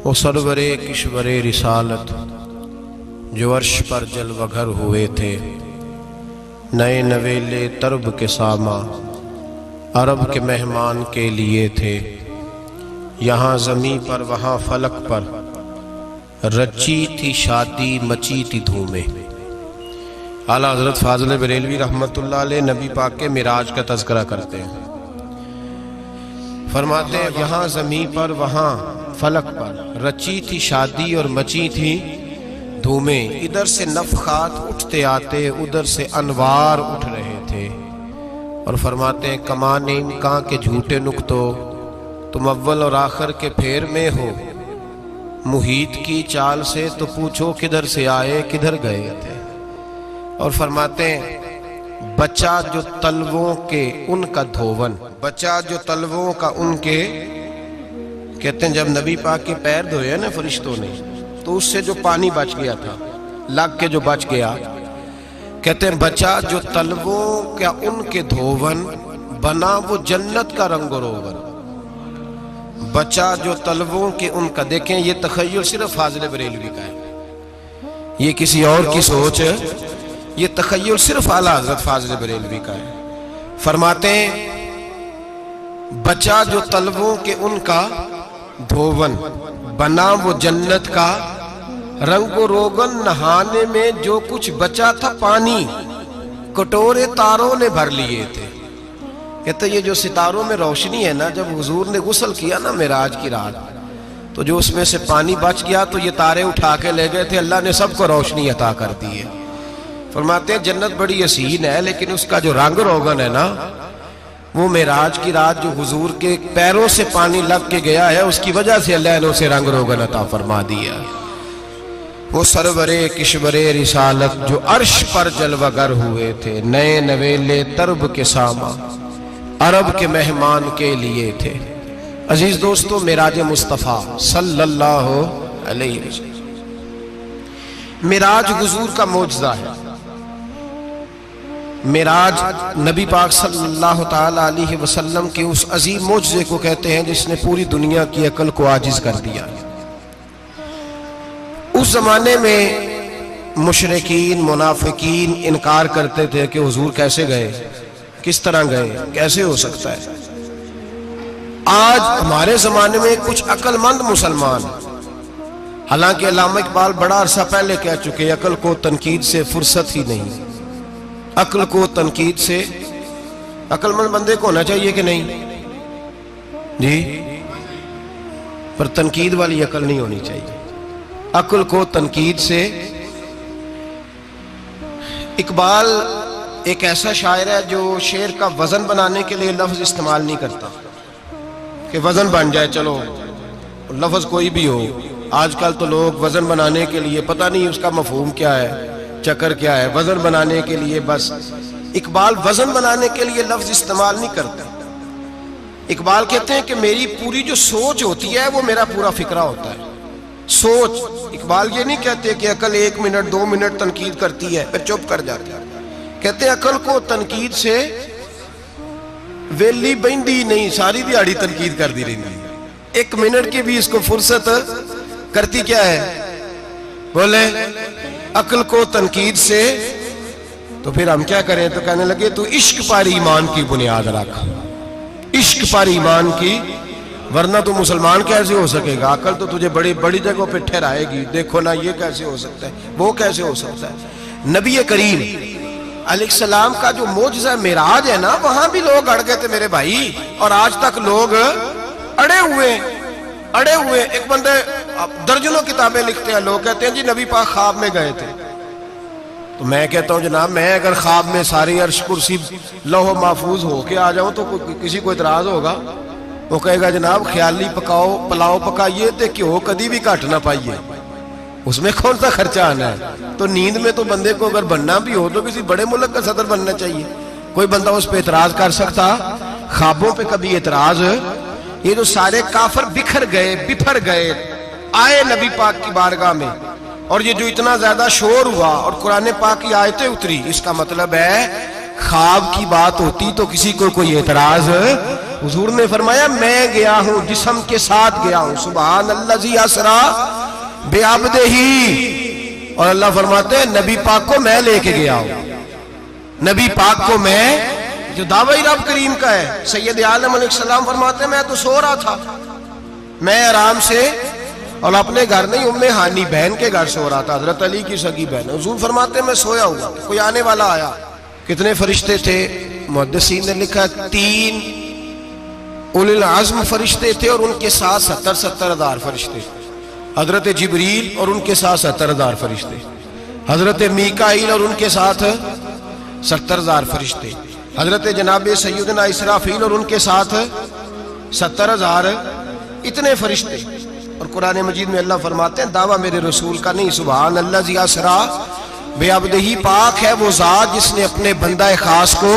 وہ سرور کشور رسالت جو عرش پر جلوہ گر ہوئے تھے، نئے نویلے طرب کے ساما عرب کے مہمان کے لیے تھے۔ یہاں زمیں پر وہاں فلک پر رچی تھی شادی مچی تھی دھومیں۔ اعلیٰ حضرت فاضل بریلوی رحمۃ اللہ علیہ نبی پاک کے معراج کا تذکرہ کرتے ہیں، فرماتے ہیں یہاں زمیں پر وہاں فلک پر رچی تھی شادی اور مچی تھی دھومیں۔ ادھر سے نفخات اٹھتے آتے، ادھر سے انوار اٹھ رہے تھے۔ اور فرماتے ہیں کمان امکان کے جھوٹے نکتو، تم اول اور آخر کے پھیر میں ہو۔ محیط کی چال سے تو پوچھو کدھر سے آئے کدھر گئے تھے۔ اور فرماتے ہیں بچہ جو تلووں کے ان کا دھوون، بچہ جو تلووں کا ان کے، کہتے ہیں جب نبی پاک کے پیر دھوئے نا فرشتوں نے تو اس سے جو پانی بچ گیا تھا، لگ کے جو بچ گیا، کہتے ہیں بچہ جو تلووں کا ان کے دھوون، بنا وہ جنت کا رنگ و روغن۔ بچہ جو تلووں کے ان کا، دیکھیں یہ تخیل صرف فاضل بریلوی کا ہے، یہ کسی اور کی سوچ ہے، یہ تخیل صرف اعلیٰ حضرت فاضل بریلوی کا ہے۔ فرماتے ہیں بچہ جو تلووں کے ان کا دھوون، بنا وہ جنت کا رنگ و روغن۔ نہانے میں جو کچھ بچا تھا پانی، کٹورے تاروں نے بھر لیے تھے۔ کہتے یہ جو ستاروں میں روشنی ہے نا، جب حضور نے غسل کیا نا معراج کی رات، تو جو اس میں سے پانی بچ گیا تو یہ تارے اٹھا کے لے گئے تھے، اللہ نے سب کو روشنی عطا کر دی ہے۔ فرماتے ہیں جنت بڑی حسین ہے، لیکن اس کا جو رنگ روغن ہے نا، وہ معراج کی رات جو حضور کے پیروں سے پانی لگ کے گیا ہے، اس کی وجہ سے اللہ نے اسے رنگ روغن عطا فرما دیا۔ وہ سرور کشور رسالت جو عرش پر جلوہ گر ہوئے تھے، نئے نویلے طرب کے ساما عرب کے مہمان کے لیے تھے۔ عزیز دوستو، معراج مصطفیٰ صلی اللہ علیہ وسلم، معراج حضور کا معجزہ ہے۔ معراج نبی پاک صلی اللہ تعالی علیہ وسلم کے اس عظیم معجزے کو کہتے ہیں جس نے پوری دنیا کی عقل کو عاجز کر دیا۔ اس زمانے میں مشرکین منافقین انکار کرتے تھے کہ حضور کیسے گئے، کس طرح گئے، کیسے ہو سکتا ہے۔ آج ہمارے زمانے میں کچھ عقل مند مسلمان، حالانکہ علامہ اقبال بڑا عرصہ پہلے کہہ چکے عقل کو تنقید سے فرصت ہی نہیں۔ عقل کو تنقید سے، عقل مند بندے کو ہونا چاہیے کہ نہیں جی، پر تنقید والی عقل نہیں ہونی چاہیے۔ عقل کو تنقید سے، اقبال ایک ایسا شاعر ہے جو شعر کا وزن بنانے کے لیے لفظ استعمال نہیں کرتا کہ وزن بن جائے، چلو لفظ کوئی بھی ہو۔ آج کل تو لوگ وزن بنانے کے لیے پتہ نہیں اس کا مفہوم کیا ہے، چکر کیا ہے، وزن بنانے کے لیے بس۔ اقبال وزن بنانے کے لیے لفظ استعمال نہیں کرتا۔ اقبال کہتے ہیں کہ میری پوری جو سوچ ہوتی ہے وہ میرا پورا فکرہ ہوتا ہے۔ سوچ، اقبال یہ نہیں کہتے کہ عقل 1 منٹ 2 منٹ تنقید کرتی ہے پھر چپ کر جاتی ہے۔ کہتے ہیں عقل کو تنقید سے ویلی بہندی نہیں، ساری دیہاڑی تنقید کر دی رہی، 1 منٹ کی بھی اس کو فرصت کرتی کیا ہے، بولے عقل کو تنقید سے۔ تو پھر ہم کیا کریں، تو کہنے لگے تو عشق پر ایمان کی بنیاد رکھ، عشق پر ایمان کی، ورنہ تو مسلمان کیسے ہو سکے گا، عقل تو تجھے بڑی بڑی جگہوں پہ ٹھہرائے گی، دیکھو نا یہ کیسے ہو سکتا ہے، وہ کیسے ہو سکتا ہے۔ نبی کریم علیہ السلام کا جو معجزہ معراج ہے نا، وہاں بھی لوگ اڑ گئے تھے میرے بھائی، اور آج تک لوگ اڑے ہوئے۔ ایک بندے درجنوں کتابیں لکھتے ہیں، لوگ کہتے ہیں جی نبی پاک خواب میں گئے تھے۔ تو میں کہتا ہوں جناب، میں اگر خواب میں ساری عرش کرسی لوح محفوظ ہو کے آ جاؤں تو کسی کو اعتراض ہوگا؟ وہ کہے گا جناب خیالی پکاؤ پلاؤ پکائیے تے کیوں کدی بھی گھٹ نہ پائیے، اس میں کون سا خرچہ آنا ہے۔ تو نیند میں تو بندے کو اگر بننا بھی ہو تو کسی بڑے ملک کا صدر بننا چاہیے، کوئی بندہ اس پہ اعتراض کر سکتا؟ خوابوں پہ کبھی اعتراض؟ یہ جو سارے کافر بکھر گئے آئے نبی پاک کی بارگاہ میں، اور یہ جو اتنا زیادہ شور ہوا اور قرآن پاک کی آیتیں اتری، اس کا مطلب ہے خواب کی بات ہوتی تو کسی کو کوئی اعتراض حضور نے فرمایا میں گیا ہوں، جسم کے ساتھ گیا ہوں، سبحان الذی اسرا بعبدہ، اور اللہ فرماتے ہیں نبی پاک کو میں لے کے گیا ہوں، نبی پاک کو میں، جو دعوی رب کریم کا ہے۔ سید عالم علیہ السلام فرماتے ہیں میں تو سو رہا تھا، میں آرام سے، اور اپنے گھر نہیں، ام ہانی بہن کے گھر سو رہا تھا، حضرت علی کی سگی بہن۔ حضور فرماتے ہیں میں سویا ہوا، کوئی آنے والا آیا۔ کتنے فرشتے تھے؟ محدثین نے لکھا 3 اولی العزم فرشتے تھے، اور ان کے ساتھ 70 ہزار فرشتے، حضرت جبریل اور ان کے ساتھ 70 ہزار فرشتے، حضرت میکائیل اور ان کے ساتھ 70 ہزار فرشتے، حضرت جناب سیدنا اسرافیل اور ان کے ساتھ 70 ہزار، اتنے فرشتے۔ اور قرآن مجید میں اللہ فرماتے ہیں دعویٰ میرے رسول کا نہیں، سبحان الذی اسرا بعبدہ، پاک ہے وہ ذات جس نے اپنے بندہ خاص کو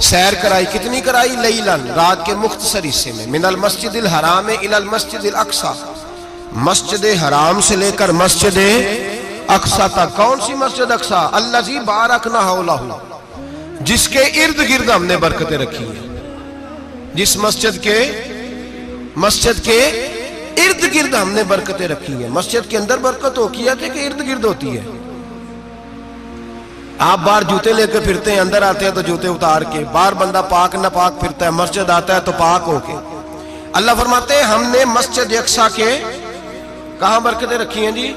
سیر کرائی۔ کتنی کرائی؟ لیلاً، رات کے مختصر حصے میں، من المسجد الحرام الی المسجد الاقصی، مسجد حرام سے لے کر مسجد اقصی تک۔ کون سی مسجد اقصی؟ الذی بارکنا حولہ، جس کے ارد گرد ہم نے برکتیں رکھی ہیں، جس مسجد کے ارد گرد ہم نے برکتیں رکھی ہیں۔ مسجد کے اندر برکت ہوتی ہے کہ ارد گرد ہوتی ہے؟ آپ باہر جوتے لے کے پھرتے ہیں، اندر آتے ہیں تو جوتے اتار کے، باہر بندہ پاک نہ پاک پھرتا ہے، مسجد آتا ہے تو پاک ہو کے۔ اللہ فرماتے ہیں ہم نے مسجد اقصی کے کہاں برکتیں رکھی ہیں جی؟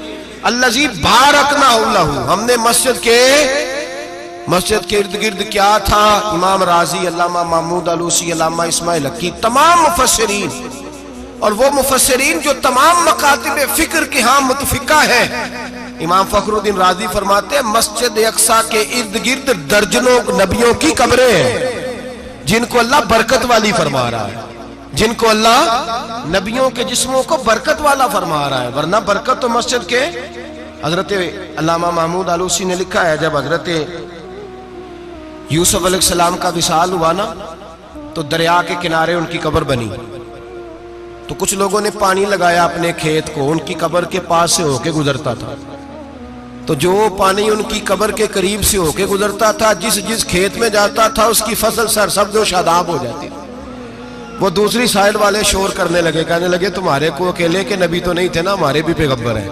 الذی بارکنا حولہ، ہم نے مسجد کے ارد گرد کیا تھا؟ امام راضی، علامہ محمود آلوسی، علامہ اسماعیل حقی، تمام مفسرین، اور وہ مفسرین جو تمام مکاتب فکر کے ہاں متفقہ ہیں، امام فخر الدین رازی فرماتے ہیں مسجد اقصی کے ارد گرد درجنوں نبیوں کی قبریں ہیں، جن کو اللہ برکت والی فرما رہا ہے، جن کو اللہ نبیوں کے جسموں کو برکت والا فرما رہا ہے، ورنہ برکت تو مسجد کے۔ حضرت علامہ محمود آلوسی نے لکھا ہے جب حضرت یوسف علیہ السلام کا وصال ہوا نا، تو دریا کے کنارے ان کی قبر بنی، تو کچھ لوگوں نے پانی لگایا اپنے کھیت کو، ان کی قبر کے پاس سے ہو کے گزرتا تھا، تو جو پانی ان کی قبر کے قریب سے ہو کے گزرتا تھا، جس کھیت میں جاتا تھا اس کی فصل سرسبز و شاداب ہو جاتی تھی۔ وہ دوسری سائیڈ والے شور کرنے لگے، کہنے لگے تمہارے کو اکیلے کے نبی تو نہیں تھے نا، ہمارے بھی پیغمبر ہیں۔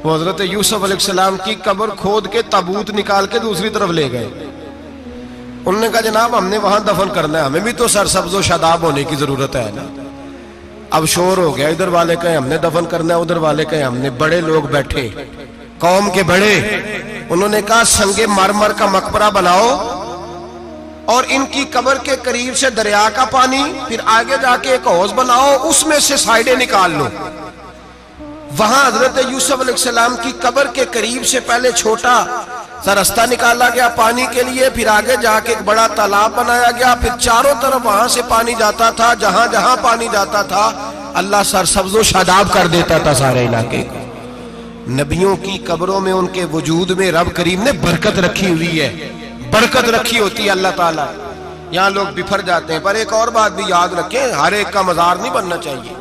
وہ حضرت یوسف علیہ السلام کی قبر کھود کے تابوت نکال کے دوسری طرف لے گئے، انہوں نے کہا جناب ہم نے وہاں دفن کرنا ہے، ہمیں بھی تو سرسبز و شاداب ہونے کی ضرورت ہے نا۔ اب شور ہو گیا، ادھر والے کہیں ہم نے دفن کرنا ہے، ادھر والے کہیں ہم نے۔ بڑے لوگ بیٹھے، قوم کے بڑے، انہوں نے کہا سنگ مرمر کا مقبرہ بناؤ، اور ان کی قبر کے قریب سے دریا کا پانی، پھر آگے جا کے ایک حوض بناؤ، اس میں سے سائیڈیں نکال لو۔ وہاں حضرت یوسف علیہ السلام کی قبر کے قریب سے پہلے چھوٹا سا راستہ نکالا گیا پانی کے لیے، پھر آگے جا کے ایک بڑا تالاب بنایا گیا، پھر چاروں طرف وہاں سے پانی جاتا تھا، جہاں جہاں پانی جاتا تھا اللہ سرسبز و شاداب کر دیتا تھا سارے علاقے کو۔ نبیوں کی قبروں میں ان کے وجود میں رب کریم نے برکت رکھی ہوئی ہے، برکت رکھی ہوتی ہے اللہ تعالیٰ۔ یہاں لوگ بفر جاتے ہیں، پر ایک اور بات بھی یاد رکھیں، ہر ایک کا مزار نہیں بننا چاہیے۔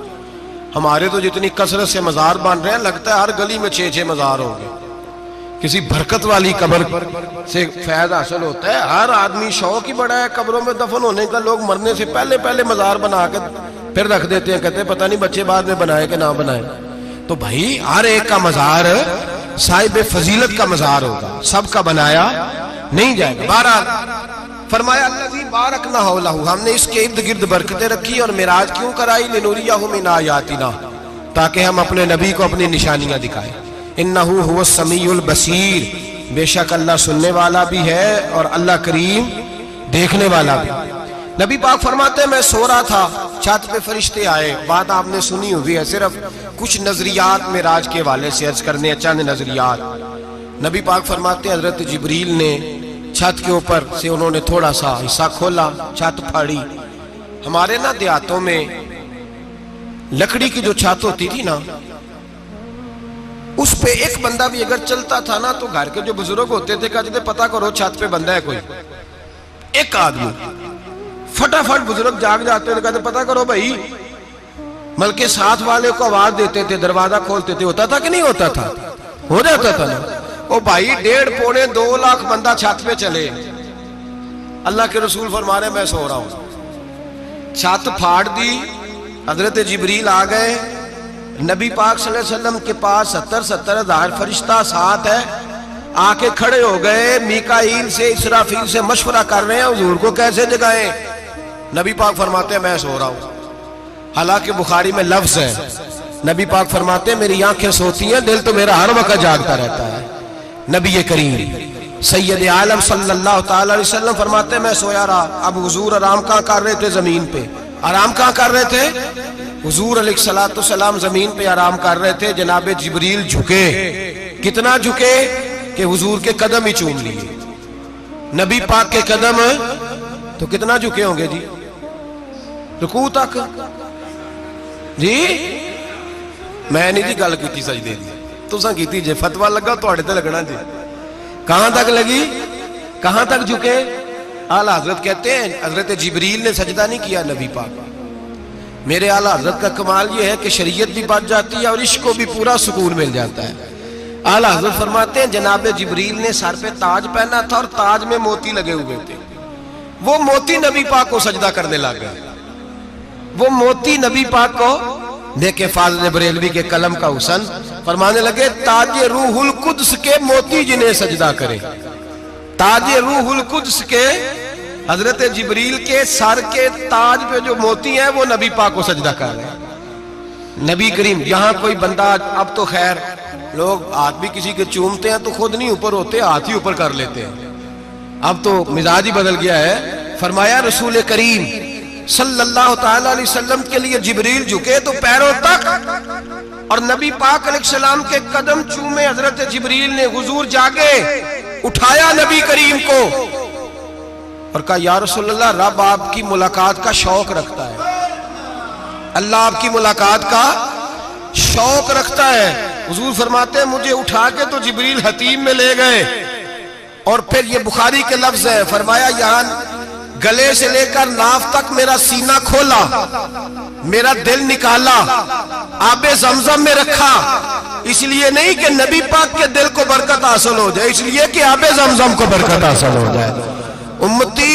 ہمارے تو جتنی کثرت سے مزار بن رہے ہیں، لگتا ہے ہر گلی میں 6 مزار ہوں گے۔ کسی برکت والی قبر سے فیض حاصل ہوتا ہے۔ ہر آدمی شوق ہی بڑا ہے قبروں میں دفن ہونے کا، لوگ مرنے سے پہلے مزار بنا کے پھر رکھ دیتے ہیں، کہتے ہیں پتہ نہیں بچے بعد میں بنائے کہ نہ بنائے۔ تو بھائی ہر ایک کا مزار صاحب فضیلت کا مزار ہوگا، سب کا بنایا نہیں جائے گا۔ بہرحال فرمایا الذی بارکنا حولہ، ہم نے اس کے ارد گرد برکتیں رکھی، اور معراج کیوں کرائی؟ لنریہ من آیاتنا، تاکہ ہم اپنے نبی کو اپنی نشانیاں دکھائیں۔ انہ هو السمیع البصیر، بے شک اللہ سننے والا بھی ہے اور اللہ کریم دیکھنے والا بھی۔ نبی پاک فرماتے ہیں میں سو رہا تھا، چھت پہ فرشتے آئے، بات آپ نے سنی ہوئی ہے، صرف کچھ نظریات معراج کے حوالے سے عرض کرنے، چند نظریات۔ نبی پاک فرماتے ہیں حضرت جبریل نے چھت کے اوپر سے انہوں نے تھوڑا سا حصہ کھولا، چھت پھاڑی۔ ہمارے نا دیہاتوں میں لکڑی کی جو چھت ہوتی تھی نا، اس پہ ایک بندہ بھی اگر چلتا تھا نا، تو گھر کے جو بزرگ ہوتے تھے کہتے تھے پتہ کرو چھت پہ بندہ ہے کوئی۔ ایک آدمی فٹافٹ بزرگ جاگ جاتے تھے، کہتے پتہ کرو بھائی، بلکہ ساتھ والے کو آواز دیتے تھے، دروازہ کھولتے تھے۔ ہوتا تھا کہ نہیں ہوتا تھا؟ ہو جاتا تھا نا۔ او بھائی 1.5 پونے 2 لاکھ بندہ چھت پہ چلے، اللہ کے رسول فرما رہے ہیں میں سو رہا ہوں، چھت پھاڑ دی، حضرت جبریل آ گئے، نبی پاک صلی اللہ علیہ وسلم کے پاس 70 ہزار فرشتہ ساتھ ہے، آ کے کھڑے ہو گئے، میکائیل سے اسرافیل سے مشورہ کر رہے ہیں حضور کو کیسے جگائیں۔ نبی پاک فرماتے ہیں میں سو رہا ہوں، حالانکہ بخاری میں لفظ ہے، نبی پاک فرماتے ہیں میری آنکھیں سوتی ہیں، دل تو میرا ہر وقت جاگتا رہتا ہے۔ نبی کریم سید عالم صلی اللہ تعالی علیہ وسلم فرماتے ہیں میں سویا رہا۔ اب حضور آرام کہاں کر رہے تھے؟ زمین پہ۔ آرام کہاں کر رہے تھے؟ حضور علیہ السلام زمین پہ آرام کر رہے تھے، جناب جبریل جھکے، کتنا جھکے کہ حضور کے قدم ہی چوم لیے۔ نبی پاک کے قدم تو کتنا جھکے ہوں گے جی؟ رکوع تک جی؟ میں نہیں جی گل کی سجدے دی، تساں کیتی جے، فتویٰ لگا تواڈے تے لگنا جی۔ کہاں تک لگی؟ کہاں تک جھکے؟ اعلیٰ حضرت کہتے ہیں حضرت جبریل نے سجدہ نہیں کیا نبی پاک۔ میرے اعلیٰ حضرت کا کمال یہ ہے کہ شریعت بھی بچ جاتی ہے اور عشق کو بھی پورا سکون مل جاتا ہے۔ اعلیٰ حضرت فرماتے ہیں جناب جبریل نے سر پہ تاج پہنا تھا اور تاج میں موتی لگے ہوئے تھے، وہ موتی نبی پاک کو سجدہ کرنے لگ گئے، وہ موتی نبی پاک کو دیکھیں۔ فاضل بریلوی کے قلم کا حسن فرمانے لگے تاج روح القدس کے موتی جنہیں سجدہ کرے، تاج روح القدس کے حضرت جبریل کے سر کے تاج پہ جو موتی ہیں وہ نبی پاک کو سجدہ کر رہے ہیں۔ نبی کریم یہاں کوئی بندہ، اب تو خیر لوگ ہاتھ بھی کسی کے چومتے ہیں تو خود نہیں اوپر ہوتے، ہاتھ ہی اوپر کر لیتے ہیں، اب تو مزاج ہی بدل گیا ہے۔ فرمایا رسول کریم صلی اللہ تعالی علیہ وسلم کے لیے جبریل جھکے تو پیروں تک، اور نبی پاک علیہ السلام کے قدم چومے حضرت جبریل نے۔ حضور جاگے، اٹھایا نبی کریم کو اور کہا یا رسول اللہ رب آپ کی ملاقات کا شوق رکھتا ہے، اللہ آپ کی ملاقات کا شوق رکھتا ہے۔ حضور فرماتے ہیں مجھے اٹھا کے تو جبریل حتیم میں لے گئے، اور پھر یہ بخاری کے لفظ ہے، فرمایا یہاں گلے سے لے کر ناف تک میرا سینہ کھولا، میرا دل نکالا، آب زمزم میں رکھا، اس لیے نہیں کہ نبی پاک کے دل کو برکت حاصل ہو جائے، اس لیے کہ آب زمزم کو برکت حاصل ہو جائے۔ امتی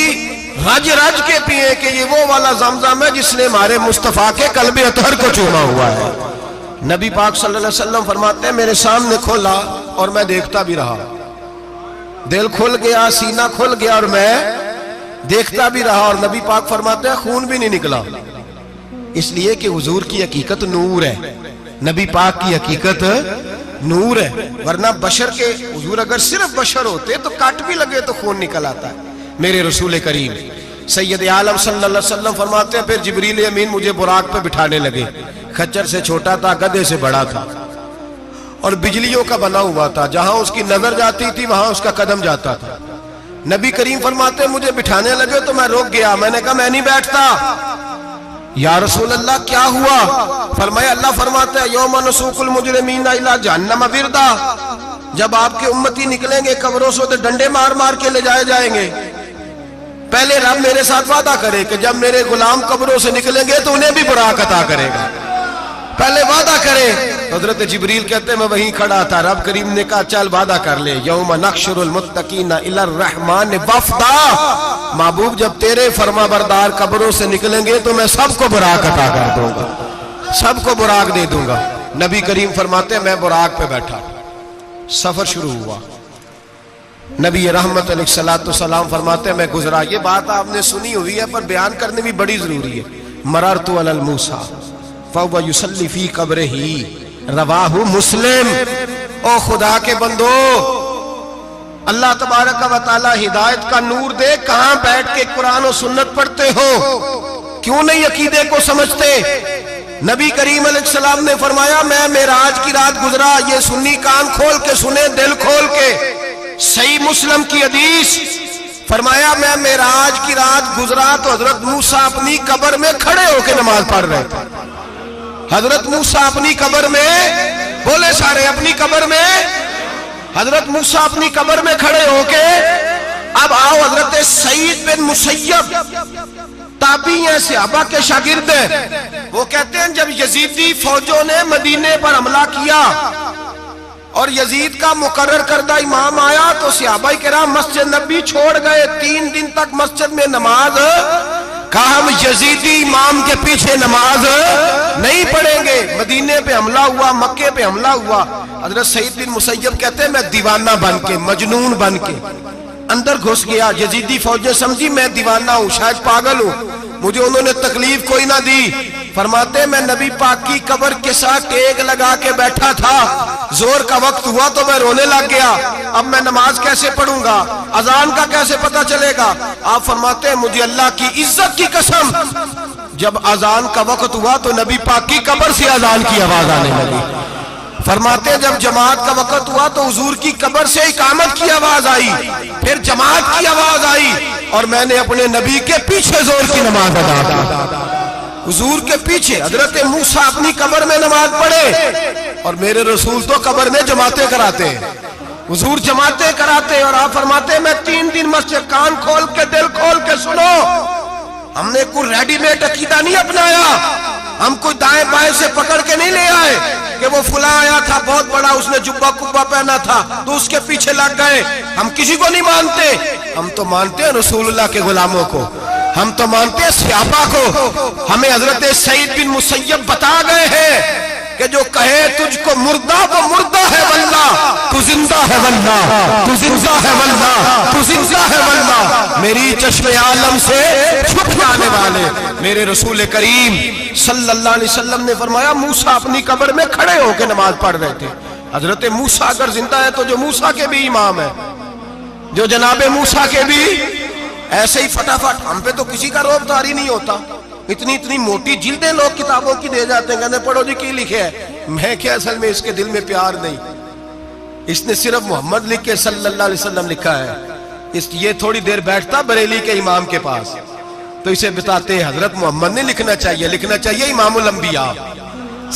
رج رج کے پیئے کہ یہ وہ والا زمزم ہے جس نے ہمارے مصطفیٰ کے قلب اطہر کو چوما ہوا ہے۔ نبی پاک صلی اللہ علیہ وسلم فرماتے ہیں میرے سامنے کھولا اور میں دیکھتا بھی رہا، دل کھل گیا، سینہ کھل گیا اور میں دیکھتا بھی رہا، اور نبی پاک فرماتے ہیں خون بھی نہیں نکلا، اس لیے کہ حضور کی حقیقت نور ہے، نبی پاک کی حقیقت نور ہے، ورنہ بشر کے حضور اگر صرف بشر ہوتے تو کٹ بھی لگے تو خون نکل آتا ہے۔ میرے رسول کریم سید عالم صلی اللہ علیہ وسلم فرماتے ہیں پھر جبریل امین مجھے براق پہ بٹھانے لگے، خچر سے چھوٹا تھا، گدھے سے بڑا تھا، اور بجلیوں کا بنا ہوا تھا، جہاں اس کی نظر جاتی تھی وہاں اس کا قدم جاتا تھا۔ نبی کریم فرماتے ہیں مجھے بٹھانے لگے تو میں رک گیا، میں نے کہا میں نہیں بیٹھتا۔ یا رسول اللہ کیا ہوا؟ فرمایا اللہ فرماتا ہے یوم نسوق المجرمین الی جہنم وردا، جب آپ کے امتی نکلیں گے قبروں سے تو ڈنڈے مار مار کے لے جائے جائیں گے۔ پہلے رب میرے ساتھ وعدہ کرے کہ جب میرے غلام قبروں سے نکلیں گے تو انہیں بھی براق عطا کرے گا، پہلے وعدہ کرے۔ حضرت جبریل کہتے ہیں میں وہیں کھڑا تھا، رب کریم نے کہا چل وعدہ کر لے، یوم نحشر المتقین الی الرحمن وفدا، محبوب جب تیرے فرما بردار قبروں سے نکلیں گے تو میں سب کو براق عطا کر دوں گا، سب کو براق دے دوں گا۔ نبی کریم فرماتے ہیں میں براق پہ بیٹھا، سفر شروع ہوا، نبی رحمت علیہ السلام فرماتے ہیں میں گزرا۔ یہ بات آپ نے سنی ہوئی ہے پر بیان کرنے بھی بڑی ضروری ہے۔ مررت علی الموسیٰ فَهُوَ يُصَلِّ فِي قَبْرِهِ رواہ مسلم۔ او خدا کے بندو، اللہ تبارک و تعالی ہدایت کا نور دے، کہاں بیٹھ کے قرآن و سنت پڑھتے ہو؟ کیوں نہیں عقیدے کو سمجھتے؟ نبی کریم علیہ السلام نے فرمایا میں معراج کی رات گزرا، یہ سنی کان کھول کے سنے، دل کھول کے، صحیح مسلم کی حدیث، فرمایا میں معراج کی رات گزرا تو حضرت موسیٰ اپنی قبر میں کھڑے ہو کے نماز پڑھ رہے تھے۔ حضرت موسیٰ اپنی قبر میں، بولے سارے اپنی قبر میں، حضرت موسیٰ اپنی قبر میں کھڑے ہو کے۔ اب آؤ حضرت سعید بن مسیب تابعی ہیں، صحابہ کے شاگرد ہیں، وہ کہتے ہیں جب یزیدی فوجوں نے مدینے پر حملہ کیا اور یزید کا مقرر کردہ امام آیا تو صحابہ کرام مسجد نبی چھوڑ گئے، 3 دن تک مسجد میں نماز کہا ہم یزیدی امام کے پیچھے نماز نہیں پڑھیں گے۔ مدینے پہ حملہ ہوا، مکے پہ حملہ ہوا، حضرت سعید بن مسیب کہتے ہیں میں دیوانہ بن کے، مجنون بن کے اندر گھس گیا۔ یزیدی فوجیں سمجھی میں دیوانہ ہوں، شاید پاگل ہوں، مجھے انہوں نے تکلیف کوئی نہ دی۔ فرماتے ہیں میں نبی پاک کی قبر کے ساتھ ٹیک لگا کے بیٹھا تھا، زور کا وقت ہوا تو میں رونے لگ گیا، اب میں نماز کیسے پڑھوں گا، اذان کا کیسے پتہ چلے گا؟ آپ فرماتے ہیں مجھے اللہ کی عزت کی قسم، جب اذان کا وقت ہوا تو نبی پاک کی قبر سے اذان کی آواز آنے لگی۔ فرماتے ہیں جب جماعت کا وقت ہوا تو حضور کی قبر سے اقامت کی آواز آئی، پھر جماعت کی آواز آئی، اور میں نے اپنے نبی کے پیچھے زور کی نماز ادا کی۔ حضور کے پیچھے حضرت موسیٰ اپنی قبر میں نماز پڑھے، اور میرے رسول تو قبر میں جماعتیں کراتے ہیں، حضور جماعتیں کراتے ہیں۔ اور آپ فرماتے ہیں میں 3 دن مسجد، کان کھول کے دل کھول کے سنو، ہم نے کوئی ریڈی میڈ عقیدہ نہیں اپنایا، ہم کوئی دائیں بائیں سے پکڑ کے نہیں لے آئے کہ وہ فلاں آیا تھا بہت بڑا، اس نے جبہ کبہ پہنا تھا تو اس کے پیچھے لگ گئے۔ ہم کسی کو نہیں مانتے، ہم تو مانتے ہیں رسول اللہ کے غلاموں کو، ہم تو مانتے ہیں صحابہ کو۔ ہمیں حضرت سعید بن مسیب بتا گئے ہیں کہ جو کہے تجھ کو مردہ وہ مردہ ہے واللہ، تو زندہ ہے واللہ، تو زندہ ہے واللہ، تو زندہ ہے واللہ۔ میری چشم عالم سے چھپ جانے والے میرے رسول کریم صلی اللہ علیہ وسلم نے فرمایا موسیٰ اپنی قبر میں کھڑے ہو کے نماز پڑھ رہے تھے۔ حضرت موسیٰ اگر زندہ ہے تو جو موسیٰ کے بھی امام ہے، جو جناب موسیٰ کے بھی ایسے ہی فٹافٹ، ہم پہ تو کسی کا روب طاری نہیں ہوتا، اتنی موٹی جلدیں لوگ کتابوں کی دے جاتے ہیں، کہتے ہیں پڑھو جی کی لکھے ہے، میں کیا اصل میں اس کے دل میں پیار نہیں، اس نے صرف محمد لکھ کے صلی اللہ علیہ وسلم لکھا ہے، یہ تھوڑی دیر بیٹھتا بریلی کے امام کے پاس تو اسے بتاتے ہیں حضرت محمد نے لکھنا چاہیے، لکھنا چاہیے امام الانبیاء،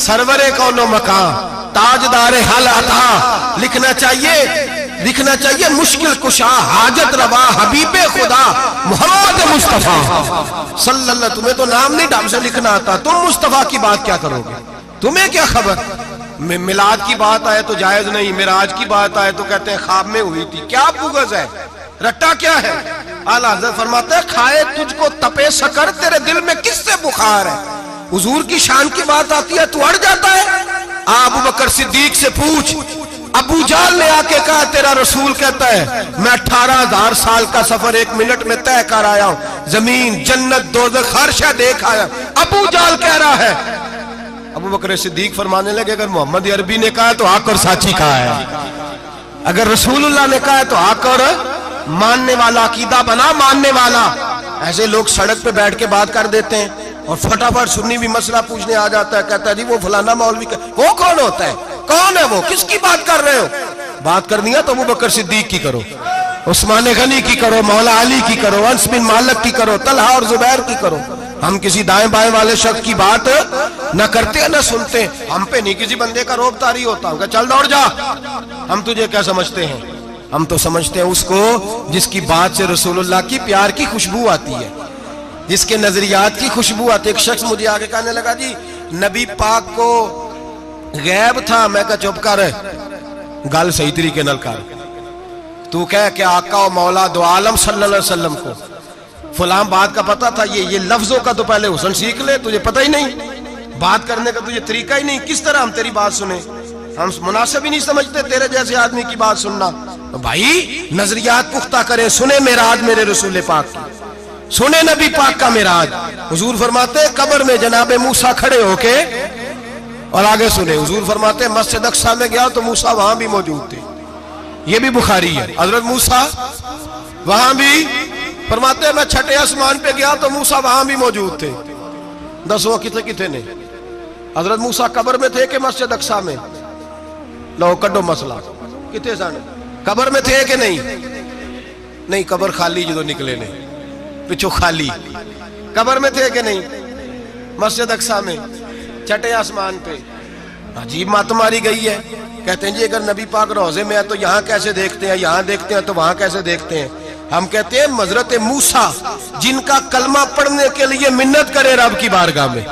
سرور کون و مکان، تاجدار حل عطا، لکھنا چاہیے مشکل کشا، حاجت روا، حبیب خدا محمد مصطفیٰ صلی اللہ۔ تمہیں تو نام نہیں ڈھنگ سے لکھنا آتا، تم مصطفیٰ کی بات کیا کرو گے؟ تمہیں کیا خبر؟ میلاد کی بات آئے تو جائز نہیں، معراج کی بات آئے تو کہتے ہیں خواب میں ہوئی تھی، کیا بغض ہے، رٹا کیا ہے؟ اعلیٰ حضرت فرماتے ہیں کھائے تجھ کو تپے سکر، تیرے دل میں کس سے بخار ہے؟ حضور کی شان کی بات آتی ہے تو اڑ جاتا ہے۔ ابو بکر صدیق سے پوچھ، ابو جہل نے آ کے کہا تیرا رسول کہتا ہے میں 18,000 سال کا سفر 1 منٹ میں طے کر آیا ہوں، زمین جنت دوزخ ہر شے دیکھ آیا، ابو جہل کہہ رہا ہے۔ ابو بکر صدیق فرمانے لگے اگر محمد عربی نے کہا تو حق اور سچی کہا ہے، اگر رسول اللہ نے کہا تو حق اور ماننے والا، عقیدہ بنا ماننے والا۔ ایسے لوگ سڑک پہ بیٹھ کے بات کر دیتے ہیں اور فٹافٹ سنی بھی مسئلہ پوچھنے آ جاتا ہے، کہتا ہے جی وہ فلانا مولوی وہ کون ہوتا ہے، کون ہے وہ، کس کی بات کر رہے ہو؟ بات کرنی ہے تو ابو بکر صدیق کی کرو، عثمان غنی کی کرو، مولا علی کی کرو، انس بن مالک کی کرو، طلحہ اور زبیر کی کرو۔ ہم کسی دائیں بائیں والے شخص کی بات نہ کرتے ہیں نہ سنتے، ہم پہ نہیں کسی بندے کا روب طاری ہوتا، ہم کہا چل دوڑ جا، ہم تجھے کیا سمجھتے ہیں؟ ہم تو سمجھتے ہیں اس کو جس کی بات سے رسول اللہ کی پیار کی خوشبو آتی ہے، جس کے نظریات کی خوشبو آتی ہے۔ ایک شخص مجھے آگے کہنے لگا جی نبی پاک کو غیب تھا، میں کہا چپ کر، گل صحیح طریقے نال کر، تو کہہ کہ آقا و مولا دو عالم صلی اللہ علیہ وسلم کو فلاں بات کا پتہ تھا، یہ لفظوں کا تو پہلے حسن سیکھ لے، تجھے پتہ ہی نہیں، بات کرنے کا تجھے طریقہ ہی نہیں، کس طرح ہم تیری بات سنیں؟ ہم مناسب ہی نہیں سمجھتے تیرے جیسے آدمی کی بات سننا۔ بھائی نظریات پختہ کریں، سنیں معراج میرے رسول پاک کی، سنیں نبی پاک کا معراج۔ حضور فرماتے ہیں قبر میں جناب موسیٰ کھڑے ہو کے، اور آگے سنیں حضور فرماتے ہیں مسجد اقصیٰ میں گیا تو موسیٰ وہاں بھی موجود تھے، یہ بھی بخاری ہے، حضرت موسیٰ وہاں بھی، فرماتے ہیں میں 6 آسمان پہ گیا تو موسیٰ وہاں بھی موجود تھے۔ دسو کتنے نے حضرت موسیٰ قبر میں تھے کہ مسجد اقصیٰ میں؟ لو کڈو مسئلہ، کتنے سن قبر میں تھے کہ نہیں؟ قبر خالی جو نکلے نے پچھو خالی، قبر میں تھے کہ نہیں؟ مسجد اقصیٰ میں 6 آسمان پہ۔ عجیب بات ماری گئی ہے، کہتے ہیں جی اگر نبی پاک روضے میں ہے تو یہاں کیسے دیکھتے ہیں، یہاں دیکھتے ہیں تو وہاں کیسے دیکھتے ہیں؟ ہم کہتے ہیں حضرت موسیٰ جن کا کلمہ پڑھنے کے لیے منت کرے رب کی بارگاہ میں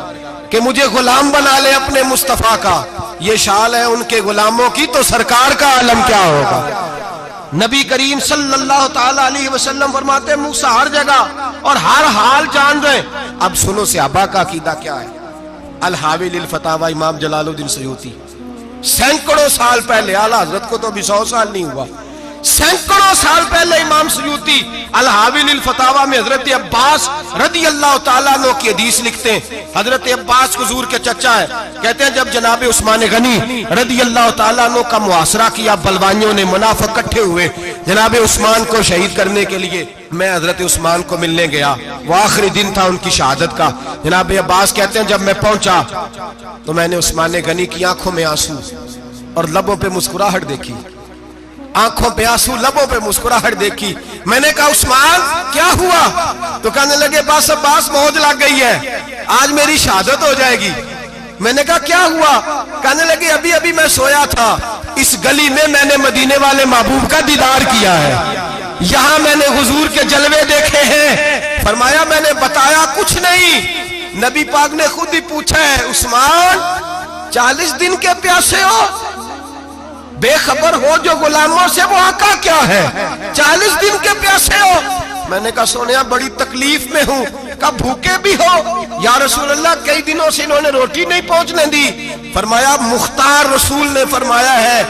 کہ مجھے غلام بنا لے اپنے مصطفیٰ کا، یہ شال ہے ان کے غلاموں کی تو سرکار کا عالم کیا ہوگا؟ نبی کریم صلی اللہ تعالی علیہ وسلم فرماتے ہیں موسیٰ ہر جگہ اور ہر حال جان رہے. اب سنو صحابہ کا عقیدہ کیا ہے. الحاوی للفتاوی امام جلال الدین سیوطی سینکڑوں سال پہلے، اعلیٰ حضرت کو تو ابھی 100 سال نہیں ہوا، سینکڑوں سال پہلے امام سیوطی الحاوی للفتاوی میں حضرت عباس رضی اللہ تعالیٰ عنہ کی حدیث لکھتے ہیں. حضرت عباس حضور کے چچا ہے، کہتے ہیں جب جناب عثمان غنی رضی اللہ تعالیٰ عنہ کا محاصرہ کیا، بلوانیوں نے منافق اکٹھے ہوئے جناب عثمان کو شہید کرنے کے لیے، میں حضرت عثمان کو ملنے گیا، وہ آخری دن تھا ان کی شہادت کا. جناب عباس کہتے ہیں جب میں پہنچا تو میں نے عثمان غنی کی آنکھوں میں آنسو اور لبوں پہ مسکراہٹ دیکھی، آنکھوں پہ آنسو لبوں پہ مسکراہٹ دیکھی. میں نے کہا عثمان کیا ہوا؟ تو کہنے لگے بس عباس موج لگ گئی ہے، آج میری شہادت ہو جائے گی. میں نے کہا کیا ہوا؟ کہنے لگے ابھی ابھی میں سویا تھا، اس گلی میں نے مدینے والے محبوب کا دیدار کیا ہے، یہاں میں نے حضور کے جلوے دیکھے ہیں. فرمایا میں نے بتایا کچھ نہیں. نبی پاک نے خود ہی پوچھا ہے عثمان 40 دن کے پیاسے ہو؟ بے خبر ہو جو غلاموں سے وہ آقا کیا ہے، 40 دن کے پیاسے ہو؟ میں نے کہا سونیا بڑی تکلیف میں ہوں. کہا بھوکے بھی ہو؟ یا رسول اللہ کئی دنوں سے انہوں نے روٹی نہیں پہنچنے دی. فرمایا مختار رسول نے فرمایا ہے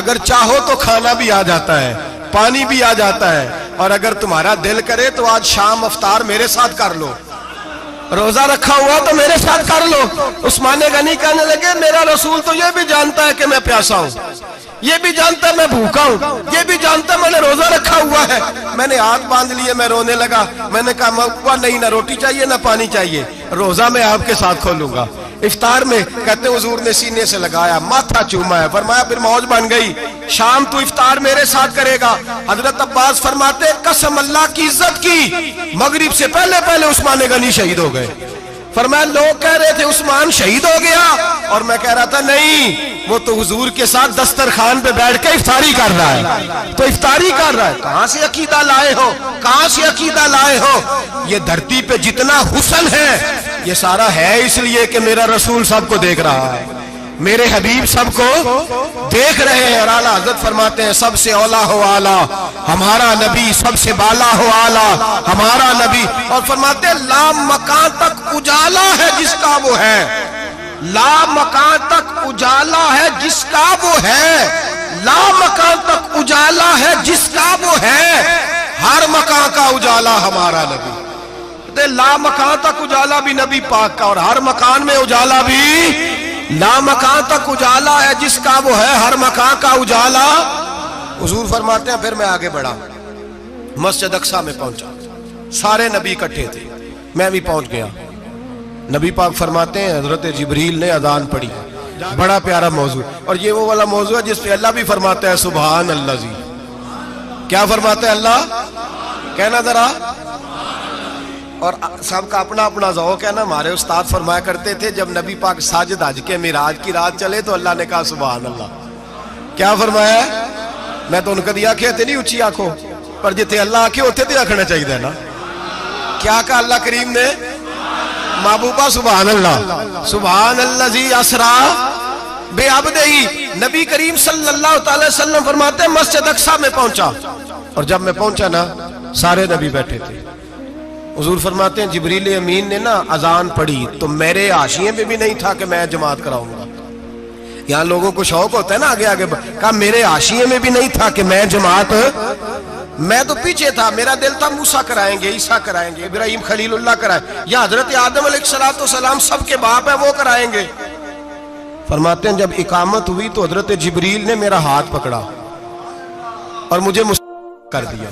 اگر چاہو تو کھانا بھی آ جاتا ہے، پانی بھی آ جاتا ہے، اور اگر تمہارا دل کرے تو آج شام افطار میرے ساتھ کر لو، روزہ رکھا ہوا تو میرے ساتھ کر لو. عثمان غنی کہنے لگے میرا رسول تو یہ بھی جانتا ہے کہ میں پیاسا ہوں، یہ بھی جانتا ہے میں بھوکا ہوں، یہ بھی جانتا ہے میں نے روزہ رکھا ہوا ہے. میں نے ہاتھ باندھ لیے، میں رونے لگا. میں نے کہا موقع نہیں، نہ روٹی چاہیے نہ پانی چاہیے، روزہ میں آپ کے ساتھ کھولوں گا. افطار میں کہتے ہیں حضور نے سینے سے لگایا، ماتھا چوما ہے، فرمایا پھر موج بن گئی، شام تو افطار میرے ساتھ کرے گا. حضرت عباس فرماتے قسم اللہ کی عزت کی مغرب سے پہلے پہلے عثمان غنی شہید ہو گئے. فرمایا لوگ کہہ رہے تھے عثمان شہید ہو گیا، اور میں کہہ رہا تھا نہیں، وہ تو حضور کے ساتھ دسترخوان پہ بیٹھ کے افطاری کر رہا ہے، تو افطاری کر رہا ہے. کہاں سے عقیدہ لائے ہو، کہاں سے عقیدہ لائے ہو؟ یہ دھرتی پہ جتنا حسن ہے یہ سارا ہے اس لیے کہ میرا رسول سب کو دیکھ رہا ہے، میرے حبیب سب کو دیکھ رہے ہیں. اور اعلیٰ حضرت فرماتے ہیں سب سے اولا ہو اعلیٰ ہمارا نبی، سب سے بالا ہو اعلیٰ ہمارا نبی. اور فرماتے ہیں لا مکان تک اجالا ہے جس کا وہ ہے، لا مکان تک اجالا ہے جس کا وہ ہے، لا مکان تک اجالا ہے جس کا وہ ہے، ہر مکان کا اجالا ہمارا نبی. لا مکان تک اجالا بھی نبی پاک کا، اور ہر مکان میں اجالا بھی لا مکان تک اجالا ہے جس کا وہ ہے، ہر مکان کا اجالا. حضور فرماتے ہیں پھر میں آگے بڑھا، مسجد اقصی میں پہنچا، سارے نبی اکٹھے تھے، میں بھی پہنچ گیا. نبی پاک فرماتے ہیں حضرت جبریل نے اذان پڑھی. بڑا پیارا موضوع، اور یہ وہ والا موضوع ہے جس پہ اللہ بھی فرماتا ہے سبحان اللہ جی. کیا فرماتے ہیں اللہ؟ کہنا ذرا. اور سب کا اپنا اپنا ذوق ہے نا. ہمارے استاد فرمایا کرتے تھے جب نبی پاک ساجد حج کے معراج کی رات چلے تو اللہ نے کہا سبحان اللہ. کیا فرمایا؟ میں تو ان کو دیا کہتے نہیں اچھی آنکھوں پر جتے اللہ آنکھیں ہوتے تھے رکھنا چاہیے نا. کیا کہا اللہ کریم نے؟ محبوبہ سبحان اللہ، سبحان الذی اسرا بعبدہ. نبی کریم صلی اللہ تعالی وسلم فرماتے ہیں مسجد اقصی میں پہنچا، اور جب میں پہنچا نا سارے نبی بیٹھے تھے. حضور فرماتے ہیں جبریل امین نے نا اذان پڑھی تو میرے حاشیے میں بھی نہیں تھا کہ میں جماعت کراؤں گا. یہاں لوگوں کو شوق ہوتا ہے نا آگے آگے، کہا میرے حاشیے میں بھی نہیں تھا کہ میں جماعت، میں تو پیچھے تھا. میرا دل تھا موسیٰ کرائیں گے، عیسیٰ کرائیں گے، ابراہیم خلیل اللہ کرائیں، یا حضرت آدم علیہ السلام سب کے باپ ہے وہ کرائیں گے. فرماتے ہیں جب اقامت ہوئی تو حضرت جبریل نے میرا ہاتھ پکڑا اور مجھے کر دیا.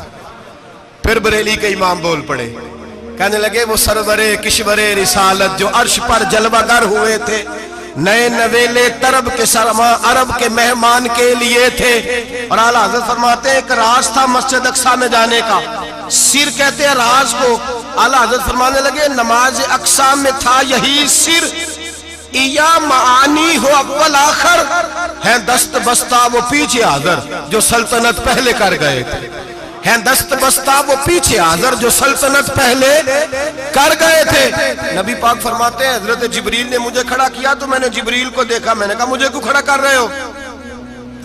پھر بریلی کے امام بول پڑے، کہنے لگے وہ سرور کشور رسالت جو عرش پر جلوہ گر ہوئے تھے، نئے نویلے طرب کے سرما عرب کے مہمان کے لیے تھے. اور اعلیٰ حضرت فرماتے ہیں ایک راز تھا مسجد اقصی میں جانے کا، سر کہتے ہیں راز کو. اعلیٰ حضرت فرمانے لگے نماز اقصی میں تھا یہی سر، یا معانی ہو اول آخر، ہیں دست بستہ وہ پیچھے حاضر جو سلطنت پہلے کر گئے تھے، ہیں دست بستہ وہ پیچھے حاضر جو سلطنت پہلے کر گئے تھے. نبی پاک فرماتے ہیں حضرت جبریل نے مجھے کھڑا کیا تو میں نے جبریل کو دیکھا. میں نے کہا مجھے کیوں کھڑا کر رہے ہو؟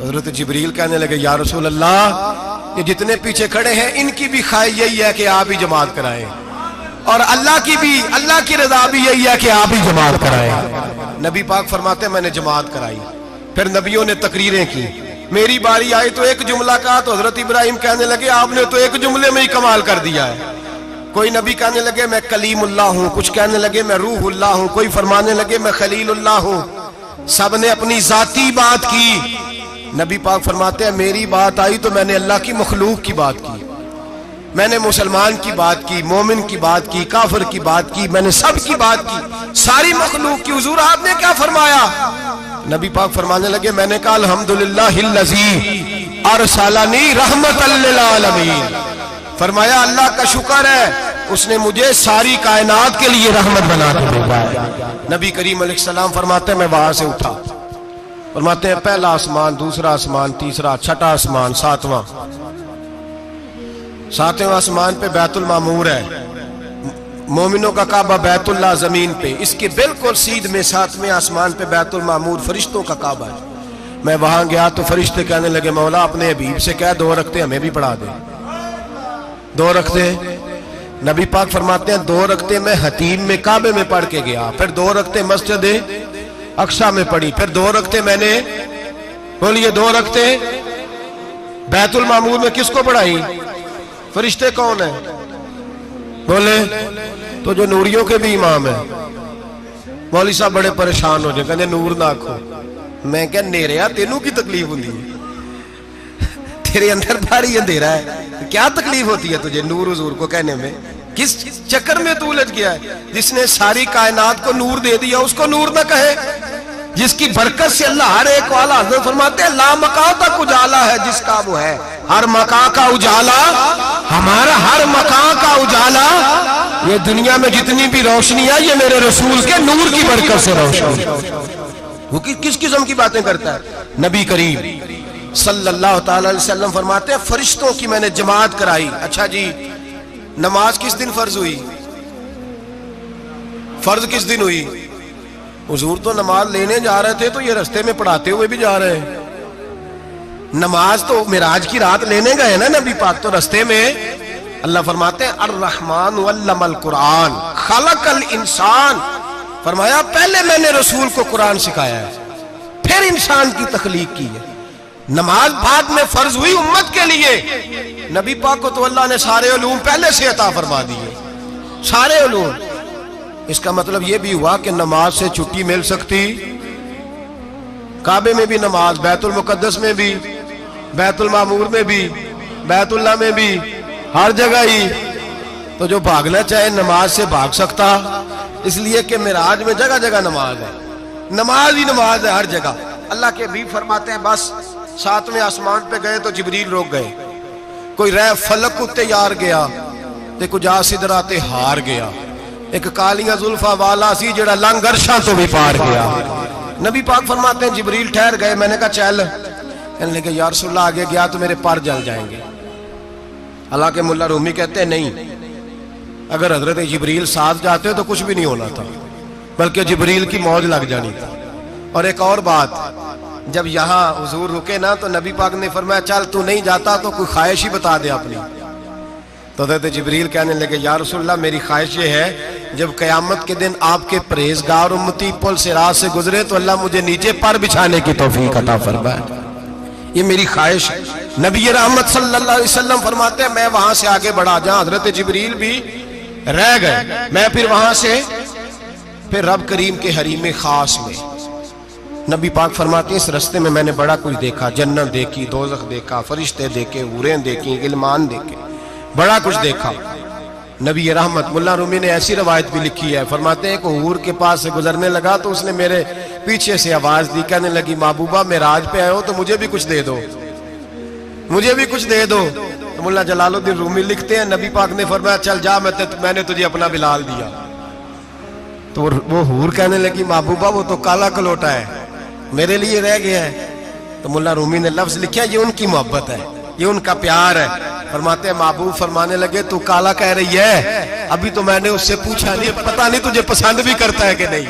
حضرت جبریل کہنے لگے یا رسول اللہ یہ جتنے پیچھے کھڑے ہیں ان کی بھی خواہش یہی ہے کہ آپ ہی جماعت کرائیں، اور اللہ کی رضا بھی یہی ہے کہ آپ ہی جماعت کرائیں۔ نبی پاک فرماتے ہیں میں نے جماعت کرائی، پھر نبیوں نے تقریریں کی، میری باری آئی تو ایک جملہ کہا تو حضرت ابراہیم کہنے لگے آپ نے تو ایک جملے میں ہی کمال کر دیا ہے۔ کوئی نبی کہنے لگے میں کلیم اللہ ہوں، کچھ کہنے لگے میں روح اللہ ہوں، کوئی فرمانے لگے میں خلیل اللہ ہوں، سب نے اپنی ذاتی بات کی۔ نبی پاک فرماتے ہیں میری بات آئی تو میں نے اللہ کی مخلوق کی بات کی، میں نے مسلمان کی بات کی، مومن کی بات کی، کافر کی بات کی، میں نے سب کی بات کی، ساری مخلوق کی۔ حضور آپ نے کیا فرمایا؟ نبی پاک فرمانے لگے میں نے کہا الحمدللہ الذی ارسلنی رحمت للعالمین، فرمایا اللہ کا شکر ہے اس نے مجھے ساری کائنات کے لیے رحمت بنا کے بھیجا ہے۔ نبی کریم علیہ السلام فرماتے ہیں میں وہاں سے اٹھا، فرماتے ہیں پہلا آسمان، دوسرا آسمان، تیسرا، چھٹا آسمان، ساتواں آسمان پہ بیت المعمور ہے، مومنوں کا کعبہ بیت اللہ زمین پہ، اس کے بالکل سیدھ میں ساتویں آسمان پہ بیت المعمور فرشتوں کا کعبہ ہے۔ میں وہاں گیا تو فرشتے کہنے لگے مولا اپنے حبیب سے کہہ 2 رکعتیں ہمیں بھی پڑھا دے، 2 رکعتیں۔ نبی پاک فرماتے ہیں 2 رکعتیں میں حتیم میں کعبے میں پڑھ کے گیا، پھر 2 رکعتیں مسجد اقصی میں پڑھی، پھر 2 رکعتیں میں نے بولیے 2 رکعتیں بیت المعمور میں کس کو پڑھائی؟ فرشتے کون ہیں بولے؟ تو جو نوریوں کے بھی امام ہیں۔ مولوی صاحب بڑے پریشان ہو جائے، کہنے نور نہ آکھو۔ میں کہ نیریا تینوں کی تکلیف ہوتی ہے، تیرے اندر بھاری اندھیرا ہے، کیا تکلیف ہوتی ہے تجھے نور حضور کو کہنے میں؟ کس چکر میں تو الجھ گیا ہے؟ جس نے ساری کائنات کو نور دے دیا اس کو نور نہ کہے؟ جس کی برکت سے اللہ ہر ایک والا، حضرت فرماتے ہیں لا مکان تک اجالا ہے جس کا وہ ہے، ہر مکان کا اجالا ہمارا، ہر مکان کا اجالا، یہ دنیا میں جتنی بھی روشنی ہے یہ میرے رسول کے نور کی برکت سے روشنی۔ وہ کس قسم کی باتیں کرتا ہے؟ نبی کریم صلی اللہ تعالی علیہ وسلم فرماتے ہیں فرشتوں کی میں نے جماعت کرائی۔ اچھا جی نماز کس دن فرض ہوئی؟ فرض کس دن ہوئی؟ حضور تو نماز لینے جا رہے تھے تو یہ رستے میں پڑھاتے ہوئے بھی جا رہے ہیں۔ نماز تو معراج کی رات لینے گئے نا نبی پاک، تو رستے میں اللہ فرماتے ہیں الرحمن علم القرآن خلق الانسان، فرمایا پہلے میں نے رسول کو قرآن سکھایا ہے پھر انسان کی تخلیق کی ہے۔ نماز بعد میں فرض ہوئی امت کے لیے، نبی پاک کو تو اللہ نے سارے علوم پہلے سے عطا فرما دیے، سارے علوم۔ اس کا مطلب یہ بھی ہوا کہ نماز سے چھٹی مل سکتی، کعبے میں بھی نماز، بیت المقدس میں بھی، بیت المعمور میں بھی، بیت اللہ میں بھی، ہر جگہ ہی۔ تو جو بھاگنا چاہے نماز سے بھاگ سکتا، اس لیے کہ معراج میں جگہ جگہ نماز ہے، نماز ہی نماز ہے ہر جگہ۔ اللہ کے حبیب فرماتے ہیں بس 7ویں آسمان پہ گئے تو جبریل روک گئے، کوئی رہ فلک اتے یار گیا تے کجا سدراتے ہار گیا، ایک کالیاں زلفاں والا سی جڑا لنگ عرشاں تو بھی پار گیا۔ نبی پاک فرماتے ہیں جبریل ٹھہر گئے، میں نے کہا چل، کہنے لگے یا رسول اللہ آگے گیا تو میرے پر جل جائیں گے۔ حالانکہ ملا رومی کہتے ہیں نہیں، اگر حضرت جبریل ساتھ جاتے تو کچھ بھی نہیں ہونا تھا، بلکہ جبریل کی موج لگ جانی تھی۔ اور ایک اور بات، جب یہاں حضور رکے نا تو نبی پاک نے فرمایا چل تو نہیں جاتا تو کوئی خواہش ہی بتا دے اپنی۔ تو حضرت جبریل کہنے لگے یا رسول اللہ میری خواہش یہ ہے جب قیامت کے دن آپ کے پرہیزگار امتی پل سے راہ سے گزرے تو اللہ مجھے نیچے پر بچھانے کی توفیق عطا فرمائے، یہ میری خواہش ہے۔ نبی رحمت صلی اللہ علیہ وسلم فرماتے ہیں میں وہاں سے آگے بڑھا جہاں حضرت جبریل بھی رہ گئے، میں پھر وہاں سے پھر رب کریم کے حریم خاص میں۔ نبی پاک فرماتے ہیں اس رستے میں میں نے بڑا کچھ دیکھا، جنت دیکھی، دوزخ دیکھا، فرشتے دیکھے، حوریں دیکھی، غلمان دیکھے، بڑا کچھ دیکھا۔ نبی رحمت ملا رومی نے ایسی روایت بھی لکھی ہے، فرماتے ہیں کہ حور کے پاس سے گزرنے لگا تو اس نے میرے پیچھے سے آواز دی، کہنے لگی محبوبہ معراج پہ آئے ہو تو مجھے بھی کچھ دے دو، مجھے بھی کچھ دے دو۔ تو ملا جلال الدین رومی لکھتے ہیں نبی پاک نے فرمایا چل جا میں نے تجھے اپنا بلال دیا۔ تو وہ حور کہنے لگی محبوبہ وہ تو کالا کلوٹا ہے، میرے لیے رہ گیا ہے۔ تو ملا رومی نے لفظ لکھا یہ ان کی محبت ہے، یہ ان کا پیار ہے۔ فرماتے ہیں محبوب فرمانے لگے تو کالا کہہ رہی ہے، ابھی تو میں نے اس سے پوچھا نہیں، پتہ نہیں تجھے پسند بھی کرتا ہے کہ نہیں،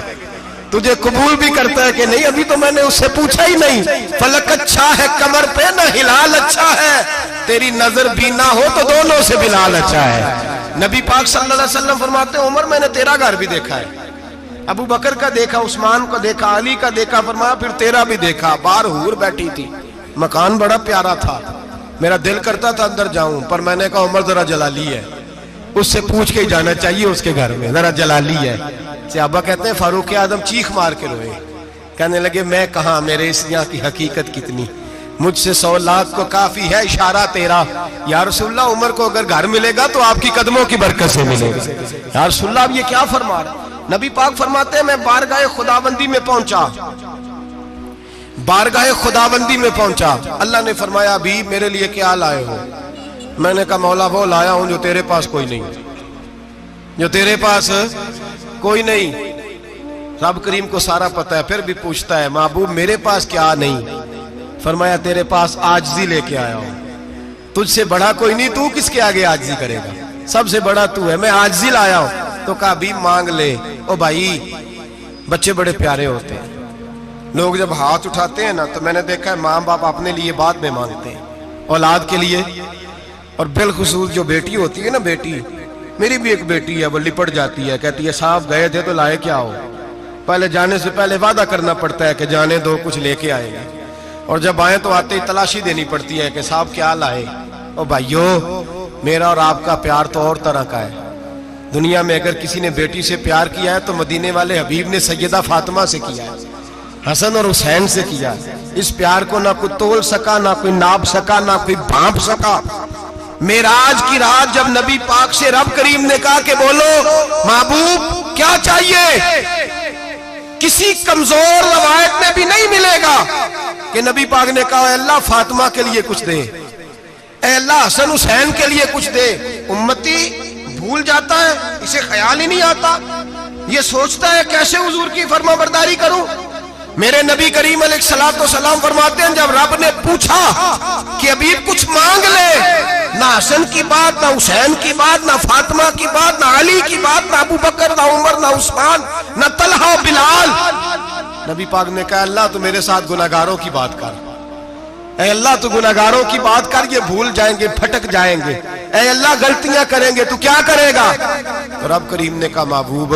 تجھے قبول بھی کرتا ہے کہ نہیں، ابھی تو میں نے اس سے پوچھا ہی نہیں۔ فلک اچھا ہے کمر پہ نہ ہلال اچھا ہے، تیری نظر بینا ہو تو دونوں سے بلال اچھا ہے۔ نبی پاک صلی اللہ علیہ وسلم فرماتے ہیں عمر میں نے تیرا گھر بھی دیکھا ہے، ابو بکر کا دیکھا، عثمان کو دیکھا، علی کا دیکھا، فرمایا پھر تیرا بھی دیکھا، باہر حور بیٹھی تھی، مکان بڑا پیارا تھا، میرا دل کرتا تھا اندر جاؤں، پر میں نے کہا عمر ذرا جلالی ہے، اس سے پوچھ کے ہی جانا چاہیے اس کے گھر میں، ذرا جلالی ہے۔ صحابہ کہتے ہیں فاروق اعظم چیخ مار کے روئے، کہنے لگے میں کہاں، میرے اس یہاں کی حقیقت کتنی، مجھ سے 100 لاکھ کو کافی ہے اشارہ تیرا، یا رسول اللہ عمر کو اگر گھر ملے گا تو آپ کی قدموں کی برکت سے ملے گا۔ یا رسول اللہ اب یہ کیا فرما رہا؟ نبی پاک فرماتے ہیں میں بارگاہ خداوندی میں پہنچا، بارگاہ خداوندی میں پہنچا، اللہ نے فرمایا ابھی میرے لیے کیا لائے ہو؟ میں نے کہا مولا وہ لایا ہوں جو تیرے پاس کوئی نہیں، جو تیرے پاس کوئی نہیں۔ رب کریم کو سارا پتہ ہے، پھر بھی پوچھتا ہے محبوب میرے پاس کیا نہیں؟ فرمایا تیرے پاس عاجزی لے کے آیا ہوں، تجھ سے بڑا کوئی نہیں، تو کس کے آگے عاجزی کرے گا، سب سے بڑا تو ہے، میں عاجزی لایا ہوں۔ تو کہا بھی مانگ لے۔ او بھائی بچے بڑے پیارے ہوتے ہیں، لوگ جب ہاتھ اٹھاتے ہیں نا تو میں نے دیکھا ہے ماں باپ اپنے لیے بعد میں مانگتے ہیں، اولاد کے لیے، اور بالخصوص جو بیٹی ہوتی ہے نا، بیٹی میری بھی ایک بیٹی ہے، وہ لپٹ جاتی ہے، کہتی ہے صاحب گئے تھے تو لائے کیا ہو؟ پہلے جانے سے پہلے وعدہ کرنا پڑتا ہے کہ جانے دو کچھ لے کے آئیں گے، اور جب آئیں تو آتے ہی تلاشی دینی پڑتی ہے کہ صاحب کیا لائے۔ او بھائیو میرا اور آپ کا پیار تو اور طرح کا ہے، دنیا میں اگر کسی نے بیٹی سے پیار کیا ہے تو مدینے والے حبیب نے سیدہ فاطمہ سے کیا ہے، حسن اور حسین سے کیا ہے۔ اس پیار کو نہ کوئی تول سکا، نہ کوئی ناپ سکا، نہ کوئی بھانپ سکا۔ معراج کی رات جب نبی پاک سے رب کریم نے کہا کہ بولو محبوب کیا چاہیے، کسی کمزور روایت میں بھی نہیں ملے گا کہ نبی پاک نے کہا اے اللہ فاطمہ کے لیے کچھ دے، اے اللہ حسن حسین کے لیے کچھ دے۔ امتی بھول جاتا ہے، اسے خیال ہی نہیں آتا، یہ سوچتا ہے کیسے حضور کی فرما برداری کروں۔ میرے نبی کریم علیہ الصلوۃ والسلام فرماتے ہیں جب رب نے پوچھا کہ ابھی کچھ مانگ لے، نہ حسن کی بات، نہ حسین کی بات، نہ فاطمہ کی بات، نہ علی کی بات، نہ ابو بکر، نہ عمر، نہ عثمان، نہ طلحہ بلال، نبی پاک نے کہا اللہ تو میرے ساتھ گناہگاروں کی بات کر، اے اللہ تو گناہگاروں کی بات کر، یہ بھول جائیں گے، پھٹک جائیں گے، اے اللہ غلطیاں کریں گے تو کیا کرے گا؟ تو رب کریم نے کہا محبوب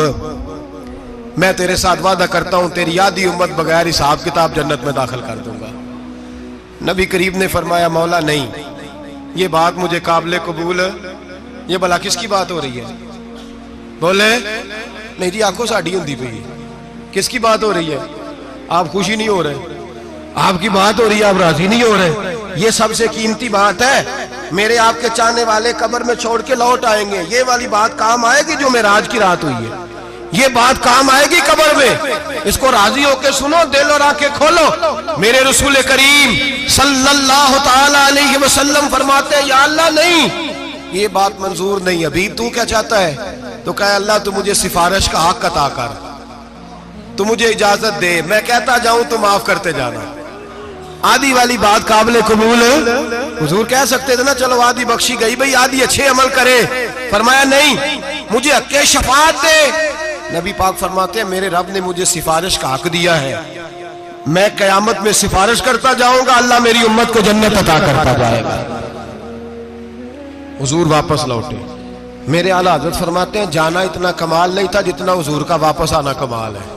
میں تیرے ساتھ وعدہ کرتا ہوں تیری آدھی امت بغیر حساب کتاب جنت میں داخل کر دوں گا۔ نبی کریم نے فرمایا مولا نہیں، یہ بات مجھے قابل قبول، یہ بھلا کس کی بات ہو رہی ہے؟ بولے نہیں جی آنکھوں ساڑھی ہوندی پئی، کس کی بات ہو رہی ہے؟ آپ خوشی نہیں ہو رہے، آپ کی بات ہو رہی ہے، آپ راضی نہیں ہو رہے، یہ سب سے قیمتی بات ہے۔ میرے آپ کے چاہنے والے قبر میں چھوڑ کے لوٹ آئیں گے، یہ والی بات کام آئے گی جو معراج کی رات ہوئی ہے، یہ بات کام آئے گی قبر میں، اس کو راضی ہو کے سنو، دل اور آنکھیں کھولو۔ میرے رسول کریم صلی اللہ تعالی علیہ وسلم فرماتے ہیں یا اللہ نہیں، یہ بات منظور نہیں، ابھی تو کیا چاہتا ہے؟ تو کہا اللہ تو مجھے سفارش کا حق عطا کر، تو مجھے اجازت دے، میں کہتا جاؤں تو معاف کرتے جانا۔ آدھی والی بات قابل قبول ہے، حضور کہہ سکتے تھے نا چلو آدھی بخشی گئی بھئی آدھی اچھے عمل کرے، فرمایا نہیں مجھے حق شفاعت دے۔ نبی پاک فرماتے ہیں میرے رب نے مجھے سفارش کا حق دیا ہے، میں قیامت میں سفارش کرتا جاؤں گا، اللہ میری امت کو جنت عطا کرتا جائے گا۔ حضور واپس لوٹے، میرے اعلیٰ حضرت فرماتے ہیں جانا اتنا کمال نہیں تھا جتنا حضور کا واپس آنا کمال ہے۔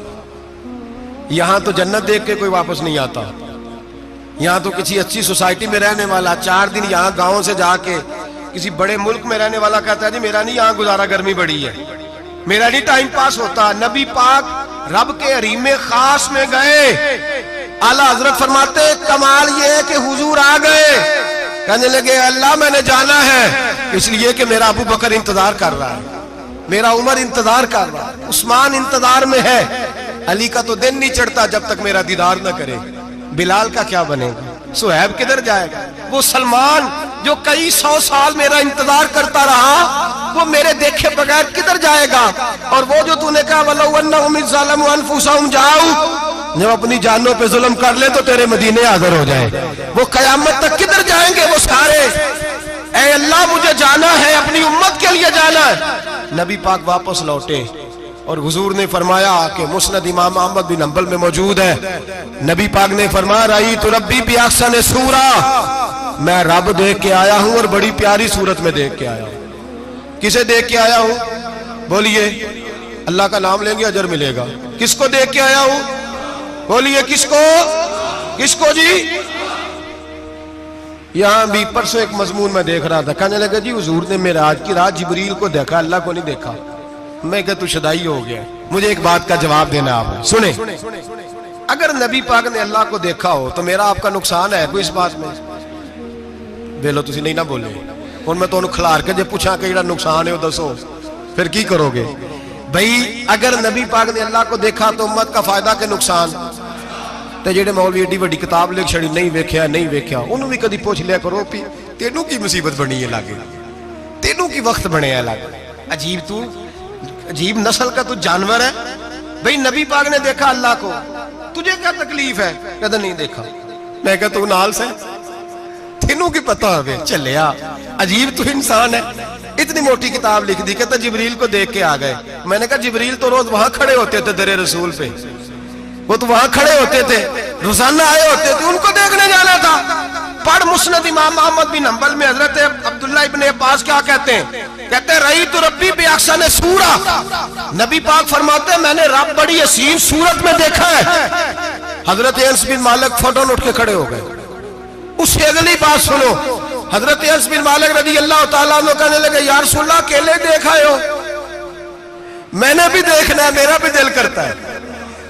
یہاں تو جنت دیکھ کے کوئی واپس نہیں آتا، یہاں تو کسی اچھی سوسائٹی میں رہنے والا 4 دن یہاں گاؤں سے جا کے کسی بڑے ملک میں رہنے والا کہتا ہے جی میرا نہیں یہاں گزارا، گرمی بڑی ہے، میرا نہیں ٹائم پاس ہوتا۔ نبی پاک رب کے حریم خاص میں گئے، اعلیٰ حضرت فرماتے کمال یہ ہے کہ حضور آ گئے، کہنے لگے اللہ میں نے جانا ہے، اس لیے کہ میرا ابو بکر انتظار کر رہا ہے، میرا عمر انتظار کر رہا ہے، عثمان انتظار میں ہے، علی کا تو دن نہیں چڑھتا جب تک میرا دیدار نہ کرے، بلال کا کیا بنے گا، صہیب کدھر جائے گا، وہ سلمان جو کئی 100 سال میرا انتظار کرتا رہا وہ میرے دیکھے بغیر کدھر جائے گا، اور وہ جو تو نے کہا وَلَوْ أَنَّهُمْ إِذْ ظَلَمُوا أَنفُسَهُمْ جَاءُوا، جب اپنی جانوں پہ ظلم کر لے تو تیرے مدینے حاضر ہو جائے، وہ قیامت تک کدھر جائیں گے وہ سارے؟ اے اللہ مجھے جانا ہے، اپنی امت کے لیے جانا ہے۔ نبی پاک واپس لوٹے اور حضور نے فرمایا کہ مسند امام احمد بن حنبل میں موجود ہے، نبی پاک نے فرمایا رأیت ربی بأحسن صورہ، میں رب دیکھ کے آیا ہوں اور بڑی پیاری صورت میں دیکھ کے آیا ہوں۔ کسے دیکھ کے آیا ہوں؟ بولیے، اللہ کا نام لیں گے اجر ملے گا۔ کس کو دیکھ کے آیا ہوں؟ بولیے کس کو؟ کس کو جی؟ یہاں بھی پرسوں ایک مضمون میں دیکھ رہا تھا، کہنے لگا جی حضور نے معراج کی رات جبریل کو دیکھا، اللہ کو نہیں دیکھا۔ میں کہا تو شدائی ہو گیا۔ مجھے ایک بات کا جواب دینا آپ سنیں، اگر نبی پاک نے اللہ کو دیکھا ہو تو میرا آپ کا نقصان ہے کوئی اس بات میں؟ بولو تسی نہیں نہ بولے اور میں تو کھلار کے جے پوچھا کہ جڑا نقصان ہے وہ دسو، پھر کی کرو گے؟ بھئی اگر نبی پاک نے اللہ کو دیکھا تو امت کا فائدہ کہ نقصان؟ تے جڑے مولوی ایڈی وڈی کتاب لکھ چھڑی نہیں ویکھیا نہیں ویکھیا، انہوں بھی کدی پوچھ لیا کرو پی تینوں کی مصیبت بنی ہے لاگے، تینوں کی وقت بنے ہے لاگے، عجیب نسل کا تو جانور ہے۔ بھئی نبی پاک نے دیکھا اللہ کو، تجھے کیا تکلیف ہے؟ کہتا نہیں دیکھا۔ میں کہا تو نال سے تینوں کی پتہ ہوئے چلیا، عجیب تو انسان ہے۔ اتنی موٹی کتاب لکھ دی، کہتا جبریل کو دیکھ کے آ گئے۔ میں نے کہا جبریل تو روز وہاں کھڑے ہوتے تھے در رسول پہ، وہ تو وہاں کھڑے ہوتے تھے، روزانہ آئے ہوتے تھے، ان کو دیکھنے جانا تھا۔ پڑھ مسند امام احمد بن حنبل میں حضرت عبداللہ ابن عباس کیا کہتے ہیں؟ کہتے ہیں رأیت ربی بأحسن صورہ، نبی پاک فرماتے ہیں میں نے رب بڑی حسین صورت میں دیکھا ہے۔ حضرت انس بن مالک فوٹون اٹھ کے کھڑے ہو گئے۔ اس سے اگلی بات سنو، حضرت انس بن مالک رضی اللہ تعالیٰ عنہ کہنے لگے یا رسول اللہ اکیلے دیکھا ہو؟ میں نے بھی دیکھنا ہے، میرا بھی دل کرتا ہے۔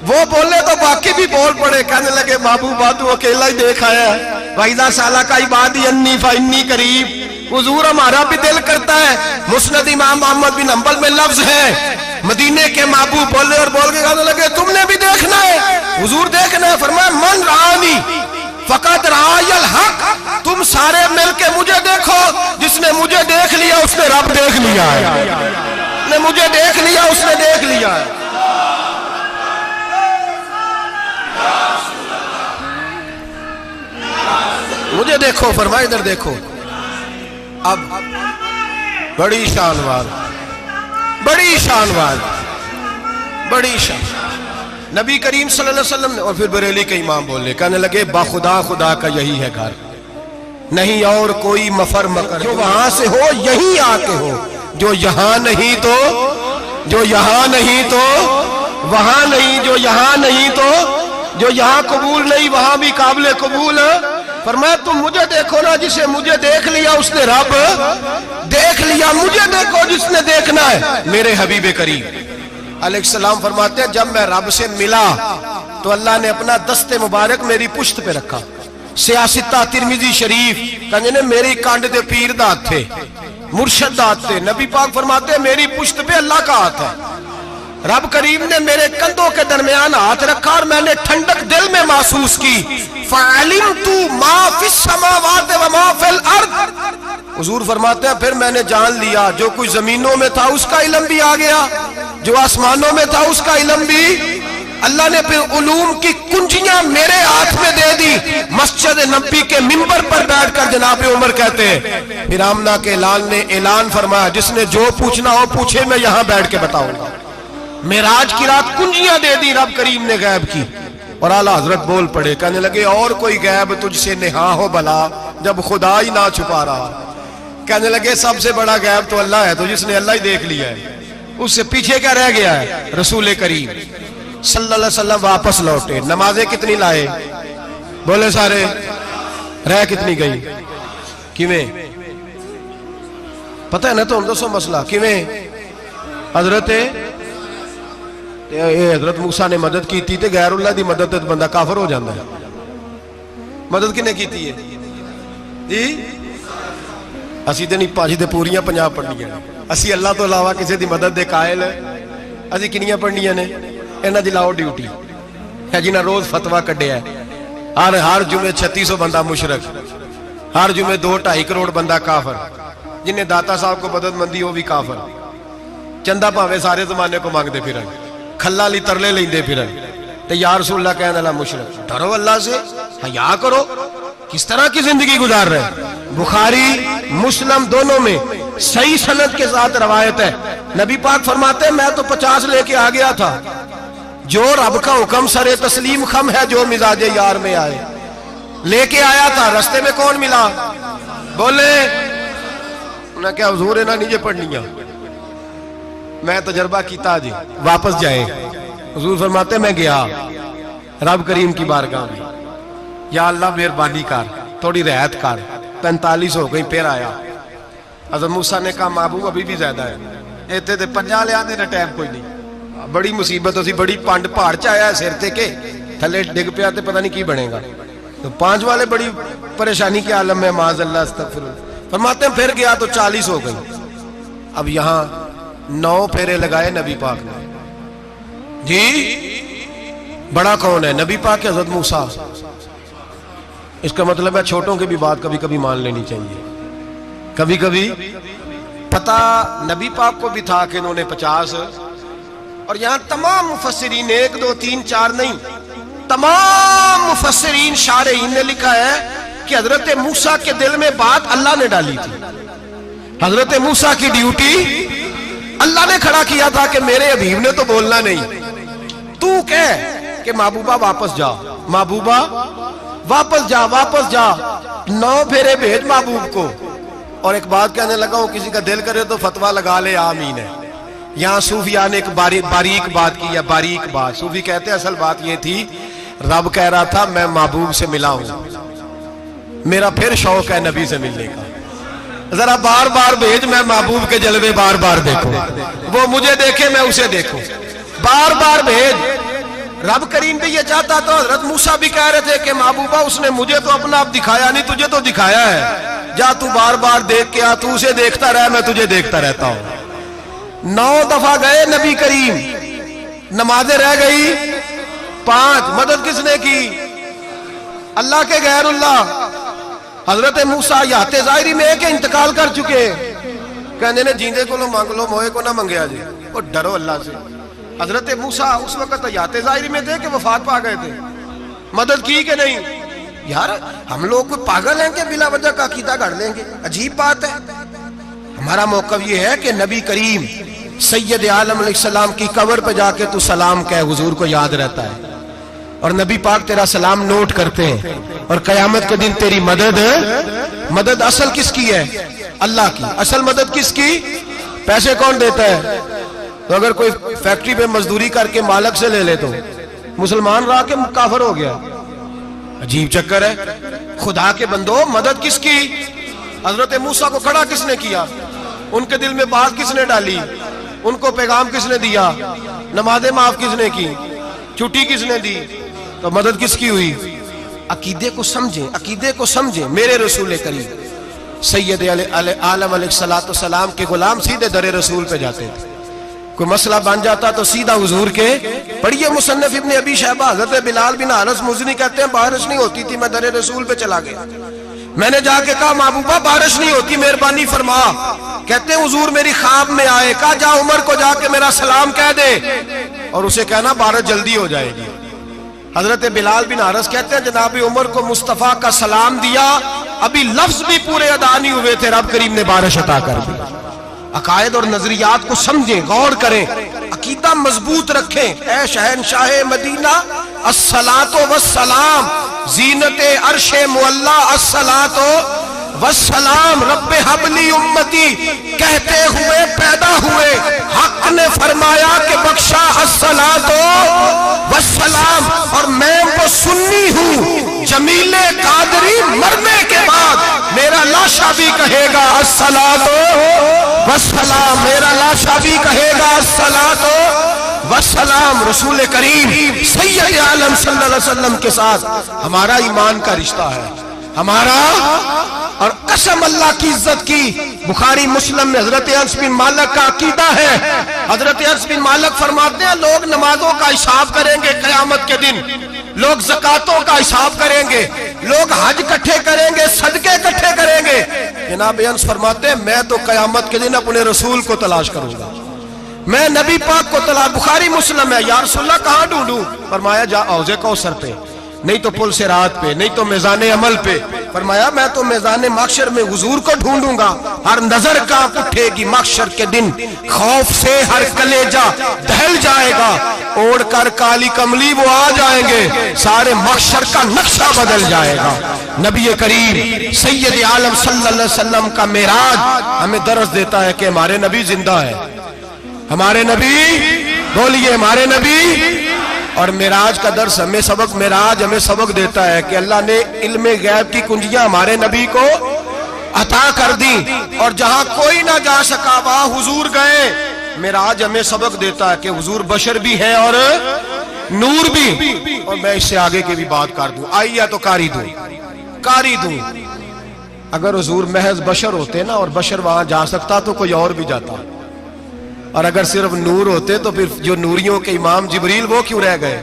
وہ بولے تو باقی بھی بول پڑے، کہنے لگے محبوبہ تو اکیلا ہی دیکھ آیا ہے۔ وَإِذَا سَأَلَكَ عِبَادِي عَنِّي فَإِنِّي قَرِيبٌ، حضور ہمارا بھی دل کرتا ہے۔ مسند امام احمد بن حنبل میں لفظ ہے، مدینے کے محبوب بولے اور بول کے کہنے لگے تم نے بھی دیکھنا ہے؟ حضور دیکھنا ہے؟ فرمایا من رآنی فقط رآی الحق، تم سارے مل کے مجھے دیکھو، جس نے مجھے دیکھ لیا اس نے رب دیکھ لیا ہے، نے مجھے دیکھ لیا اس نے دیکھ لیا ہے۔ مجھے دیکھو، فرمائے ادھر دیکھو۔ اب بڑی شانوار، بڑی شانوار، بڑی شان نبی کریم صلی اللہ علیہ وسلم نے، اور پھر بریلی کے امام بولے، کہنے لگے باخدا خدا کا یہی ہے گھر، نہیں اور کوئی مفر مکر، جو وہاں سے ہو یہی آ کے ہو، جو یہاں نہیں تو، جو یہاں نہیں تو وہاں نہیں، جو یہاں نہیں تو، جو یہاں قبول نہیں وہاں بھی قابل قبول ہے۔ فرمایا تم مجھے دیکھو نا، جسے مجھے دیکھ لیا اس نے رب دیکھ لیا، مجھے دیکھو جس نے دیکھنا ہے میرے حبیب کریم علیہ السلام۔ فرماتے ہیں جب میں رب سے ملا تو اللہ نے اپنا دست مبارک میری پشت پہ رکھا، سیاستہ ترمذی شریف، کہنے نے میری کانڈ دے پیر دات تھے، مرشد دات تھے۔ نبی پاک فرماتے ہیں میری پشت پہ اللہ کا ہاتھ ہے، رب کریم نے میرے کندھوں کے درمیان ہاتھ رکھا اور میں نے ٹھنڈک دل میں محسوس کی۔ فَعَلِمْتُ مَا فِي السَّمَاوَاتِ وَمَا فِي الْأَرْضِ، حضور فرماتے ہیں پھر میں نے جان لیا جو کچھ زمینوں میں تھا اس کا علم بھی آ گیا، جو آسمانوں میں تھا اس کا علم بھی۔ اللہ نے پھر علوم کی کنجیاں میرے ہاتھ میں دے دی۔ مسجد نبی کے منبر پر بیٹھ کر جناب عمر کہتے ہیں پھر آمنہ کے لال نے اعلان فرمایا جس نے جو پوچھنا ہو پوچھے، میں یہاں بیٹھ کے بتاؤں گا۔ معراج کی رات کنجیاں دے دی رب کریم نے غیب کی، اور اعلیٰ حضرت بول پڑے، کہنے لگے اور کوئی غیب تجھ سے نہا ہو بھلا جب خدا ہی نہ چھپا رہا۔ کہنے لگے سب سے بڑا غیب تو اللہ ہے، تو جس نے اللہ ہی دیکھ لیا ہے اس سے پیچھے کیا رہ گیا ہے؟ رسول کریم صلی اللہ علیہ وسلم واپس لوٹے، نمازیں کتنی لائے؟ بولے سارے، رہ کتنی گئی؟ کیویں پتہ ہے نا؟ تو ہم دسو مسئلہ کیویں؟ حضرت موسیٰ نے مدد کی تھی تے غیر اللہ دی مدد تے بندہ کافر ہو جاندہ ہے۔ مدد کنے کی تھی ہے جی؟ اسی تے نہیں پانچ تے پوریاں 50 پڑھنیاں، اسی اللہ تو علاوہ کسی دی مدد دے قائل ہے، اسی کنیاں پڑھنیاں نے؟ انہاں دی لاؤ ڈیوٹی ہے جنہاں روز فتویٰ کڈے ہے، ہر جمعے 3600 بندہ مشرک، ہر جمعے 2-2.5 کروڑ بندہ کافر، جنہیں داتا صاحب کو مدد مندی وہ بھی کافر، چندہ پاوے سارے زمانے کو مانگتے پھرن، کھلا لی ترلے لیندے پھرن، تے یا رسول اللہ کہنے اللہ مشرک، ڈرو اللہ سے، حیا کرو، کس طرح کی زندگی گزار رہے؟ بخاری مسلم دونوں میں صحیح سند کے ساتھ روایت ہے، نبی پاک فرماتے ہیں میں تو 50 لے کے آ گیا تھا، جو رب کا حکم سرے تسلیم خم ہے جو مزاج یار میں آئے، لے کے آیا تھا، رستے میں کون ملا؟ بولے انہیں کیا حضور ہے نا نیچے پڑھنیاں، میں تجربہ کیتا جی واپس جائیں۔ حضور فرماتے میں گیا رب کریم کی بارگاہ میں، یا اللہ مہربانی کر تھوڑی رعایت کر، 45 ہو گئی، پھر آیا۔ حضرت موسیٰ نے کہا محبوب ابھی بھی زیادہ ہے، ایتھے تے 50 لے آنے نہ ٹائم کوئی نہیں، بڑی مصیبت ہو سی، بڑی پانڈ پہاڑ چایا ہے سر تے کے تھلے ڈگ پیا تے پتہ نہیں کی بنے گا، تو 5 والے بڑی پریشانی کے عالم میں، معاذ اللہ استغفر اللہ۔ فرماتے ہیں پھر گیا تو 40 ہو گئی۔ اب یہاں 9 پھیرے لگائے نبی پاک نے، جی بڑا کون ہے؟ نبی پاک حضرت موسیٰ۔ اس کا مطلب ہے چھوٹوں کی بھی بات کبھی کبھی مان لینی چاہیے۔ کبھی کبھی پتہ نبی پاک کو بھی تھا کہ انہوں نے 50، اور یہاں تمام مفسرین 1 2 3 4 نہیں، تمام مفسرین شارحین نے لکھا ہے کہ حضرت موسیٰ کے دل میں بات اللہ نے ڈالی تھی۔ حضرت موسیٰ کی ڈیوٹی اللہ نے کھڑا کیا تھا کہ میرے حبیب نے تو بولنا نہیں، تو کہہ کہ محبوبہ واپس جا، محبوبہ واپس جا، واپس جا، 9 پھیرے بھیج محبوب کو۔ اور ایک بات کہنے لگا ہوں، کسی کا دل کرے تو فتویٰ لگا لے، آمین ہے۔ یہاں صوفیاء نے ایک باریک بات کی ہے، باریک بات۔ صوفی کہتے ہیں اصل بات یہ تھی، رب کہہ رہا تھا میں محبوب سے ملا ہوں، میرا پھر شوق ہے نبی سے ملنے کا، ذرا بار بار بھیج، میں محبوب کے جلوے بار بار دیکھوں، وہ مجھے دیکھے میں اسے دیکھوں، بار بار بھیج۔ رب کریم بھی یہ چاہتا تو حضرت موسیٰ بھی کہہ رہے تھے کہ محبوبہ اس نے مجھے تو اپنا آپ دکھایا نہیں، تجھے تو دکھایا ہے، جا تو بار بار دیکھ کے آ، تو اسے دیکھتا رہ، میں تجھے دیکھتا رہتا ہوں۔ 9 دفعہ گئے نبی کریم، نمازیں رہ گئی 5، مدد کس نے کی؟ اللہ کے غیر اللہ۔ حضرت موسیٰ یات ظاہری میں کہ انتقال کر چکے، کہنے نے جیندے کو لو مانگ لو، موئے کو نہ منگیا جی، اور ڈرو اللہ سے۔ حضرت موسیٰ اس وقت یات ظاہری میں تھے کہ وفات پا گئے تھے، مدد کی کہ نہیں؟ یار ہم لوگ کوئی پاگل ہیں کہ بلا وجہ کا عقیدہ گھڑ لیں گے؟ عجیب بات ہے۔ ہمارا موقف یہ ہے کہ نبی کریم سید عالم علیہ السلام کی قبر پہ جا کے تو سلام کہے، حضور کو یاد رہتا ہے، اور نبی پاک تیرا سلام نوٹ کرتے ہیں، اور قیامت کے دن تیری مدد اصل کس کی ہے؟ اللہ کی۔ اصل مدد کس کی؟ پیسے کون دیتا ہے؟ تو اگر کوئی فیکٹری پہ مزدوری کر کے مالک سے لے لے تو مسلمان رہا کے کافر ہو گیا، عجیب چکر ہے۔ خدا کے بندو مدد کس کی؟ حضرت موسیٰ کو کھڑا کس نے کیا؟ ان کے دل میں بات کس نے ڈالی؟ ان کو پیغام کس نے دیا؟ نمازیں معاف کس نے کی؟ چھٹی کس نے دی؟ تو مدد کس کی ہوئی؟ عقیدے کو سمجھیں، عقیدے کو سمجھیں۔ میرے رسول کریم سید عالم علیہ السلام کے غلام سیدھے در رسول پہ جاتے تھے، کوئی مسئلہ بن جاتا تو سیدھا حضور کے۔ پڑھیے مصنف ابن ابی شیبہ، حضرت بلال بن حارث مزنی کہتے ہیں بارش نہیں ہوتی تھی، میں در رسول پہ چلا گیا، میں نے جا کے کہا محبوبہ بارش نہیں ہوتی، مہربانی فرما۔ کہتے ہیں حضور میری خواب میں آئے، کہا جا عمر کو جا کے میرا سلام کہہ دے، اور اسے کہنا بارش جلدی ہو جائے گی۔ حضرت بلال بن حارث کہتے ہیں جناب عمر کو مصطفیٰ کا سلام دیا، ابھی لفظ بھی پورے ادا نہیں ہوئے تھے، رب کریم نے بارش عطا کر دی۔ عقائد اور نظریات کو سمجھیں، غور کریں، عقیدہ مضبوط رکھیں۔ اے شہنشاہ مدینہ الصلاۃ والسلام، زینت عرش معلا الصلاۃ والسلام، رب حبلی امتی کہتے ہوئے پیدا ہوئے، حق نے فرمایا کہ بخشا الصلاۃ والسلام، اور میں وہ سنی ہوں جمیل قادری مرنے کے بعد میرا لاشا بھی کہے گا الصلاۃ والسلام، میرا لاشا بھی کہے گا الصلاۃ والسلام۔ رسول کریم سید عالم صلی اللہ علیہ وسلم کے ساتھ ہمارا ایمان کا رشتہ ہے، ہمارا، اور قسم اللہ کی عزت کی، بخاری مسلم میں حضرت انس بن مالک کا عقیدہ ہے۔ حضرت انس بن مالک فرماتے ہیں لوگ نمازوں کا حساب کریں گے قیامت کے دن، لوگ زکاتوں کا حساب کریں گے، لوگ حج کٹھے کریں گے، صدقے کٹھے کریں گے۔ جناب انس فرماتے ہیں میں تو قیامت کے دن اپنے رسول کو تلاش کروں گا، میں نبی پاک کو تلاش۔ بخاری مسلم ہے، یا رسول اللہ کہاں ڈھونڈوں؟ فرمایا جا حوض کوثر پہ، نہیں تو پل صراط پہ، نہیں تو میزان عمل پہ، فرمایا میں تو میدان محشر میں حضور کو ڈھونڈوں گا، ہر نظر کانپ اٹھے گی محشر کے دن، خوف سے ہر کلیجہ دہل جائے گا، اوڑھ کر کالی کملی وہ آ جائیں گے، سارے محشر کا نقشہ بدل جائے گا۔ نبی کریم سید عالم صلی اللہ علیہ وسلم کا معراج ہمیں درس دیتا ہے کہ ہمارے نبی زندہ ہے، ہمارے نبی، بولیے ہمارے نبی۔ اور معراج کا درس ہمیں سبق، معراج ہمیں سبق دیتا ہے کہ اللہ نے علم غیب کی کنجیاں ہمارے نبی کو عطا کر دی، اور جہاں کوئی نہ جا سکا وہاں حضور گئے۔ معراج ہمیں سبق دیتا ہے کہ حضور بشر بھی ہے اور نور بھی۔ اور میں اس سے آگے کی بھی بات کر دوں، آئی یا تو کاری دوں۔ اگر حضور محض بشر ہوتے نا اور بشر وہاں جا سکتا تو کوئی اور بھی جاتا، اور اگر صرف نور ہوتے تو پھر جو نوریوں کے امام جبریل وہ کیوں رہ گئے؟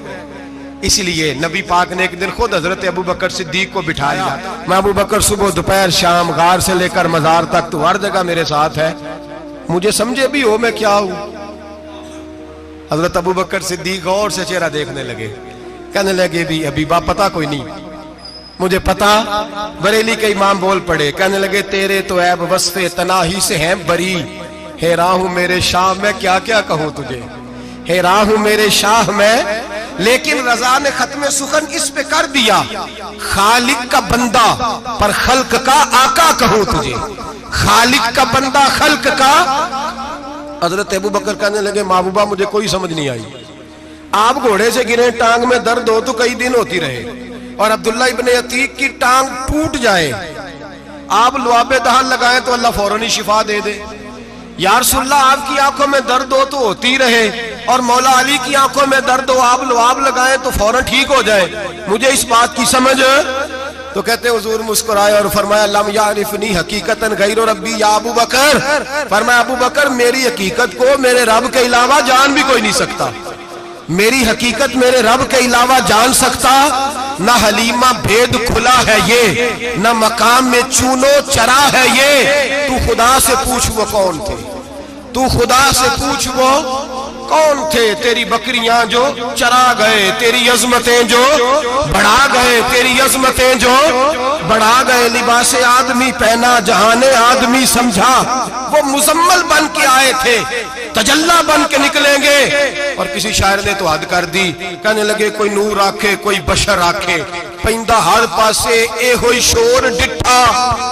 اس لیے نبی پاک نے ایک دن خود حضرت ابوبکر صدیق کو بٹھایا، میں ابوبکر صبح دوپہر شام غار سے لے کر مزار تک تو ہر جگہ میرے ساتھ ہے، مجھے سمجھے بھی ہو میں کیا ہوں۔ حضرت ابوبکر صدیق غور سے چہرہ دیکھنے لگے، کہنے لگے بھی حبیبہ پتہ کوئی نہیں، مجھے پتا۔ بریلی کے امام بول پڑے، کہنے لگے تیرے تو عیب وصف تناہی سے ہیں بری، حیران ہوں میرے شاہ میں کیا کیا کہوں تجھے، حیران ہوں میرے شاہ میں، لیکن رضا نے ختم سخن اس پہ کر دیا، خالق کا بندہ پر خلق کا آقا کہوں تجھے، خالق کا بندہ خلق کا۔ حضرت ابوبکر کہنے لگے محبوبہ مجھے کوئی سمجھ نہیں آئی، آپ گھوڑے سے گرے ٹانگ میں درد ہو تو کئی دن ہوتی رہے، اور عبداللہ ابن عتیق کی ٹانگ ٹوٹ جائے، آپ لعاب دہن لگائیں تو اللہ فوراً ہی شفا دے دے۔ یا رسول اللہ آپ کی آنکھوں میں درد ہو تو ہوتی رہے، اور مولا علی کی آنکھوں میں درد ہو آپ لعاب لگائیں تو فوراً ٹھیک ہو جائے، مجھے اس بات کی سمجھ۔ تو کہتے حضور مسکرائے اور فرمایا لم یعرفنی حقیقتاً غیر ربی یا ابو بکر، فرمایا ابو بکر میری حقیقت کو میرے رب کے علاوہ جان بھی کوئی نہیں سکتا، میری حقیقت میرے رب کے علاوہ جان سکتا، نہ حلیمہ بھید کھلا ہے یہ، نہ مقام میں چونو چرا ہے یہ، تو خدا سے پوچھ وہ کون تھے، تو خدا سے پوچھ وہ کون تھے، تیری بکریاں جو چرا گئے، تیری عظمتیں جو بڑھا گئے، تیری عظمتیں جو بڑھا گئے، لباس آدمی پہنا جہان آدمی سمجھا، وہ مزمل بن کے آئے تھے تجلی بن کے نکلیں گے۔ اور کسی شاعر نے تو حد کر دی، کہنے لگے کوئی نور آکھے کوئی بشر آکھے، پیندہ ہر پاسے اے ہوئی شور ڈٹھا،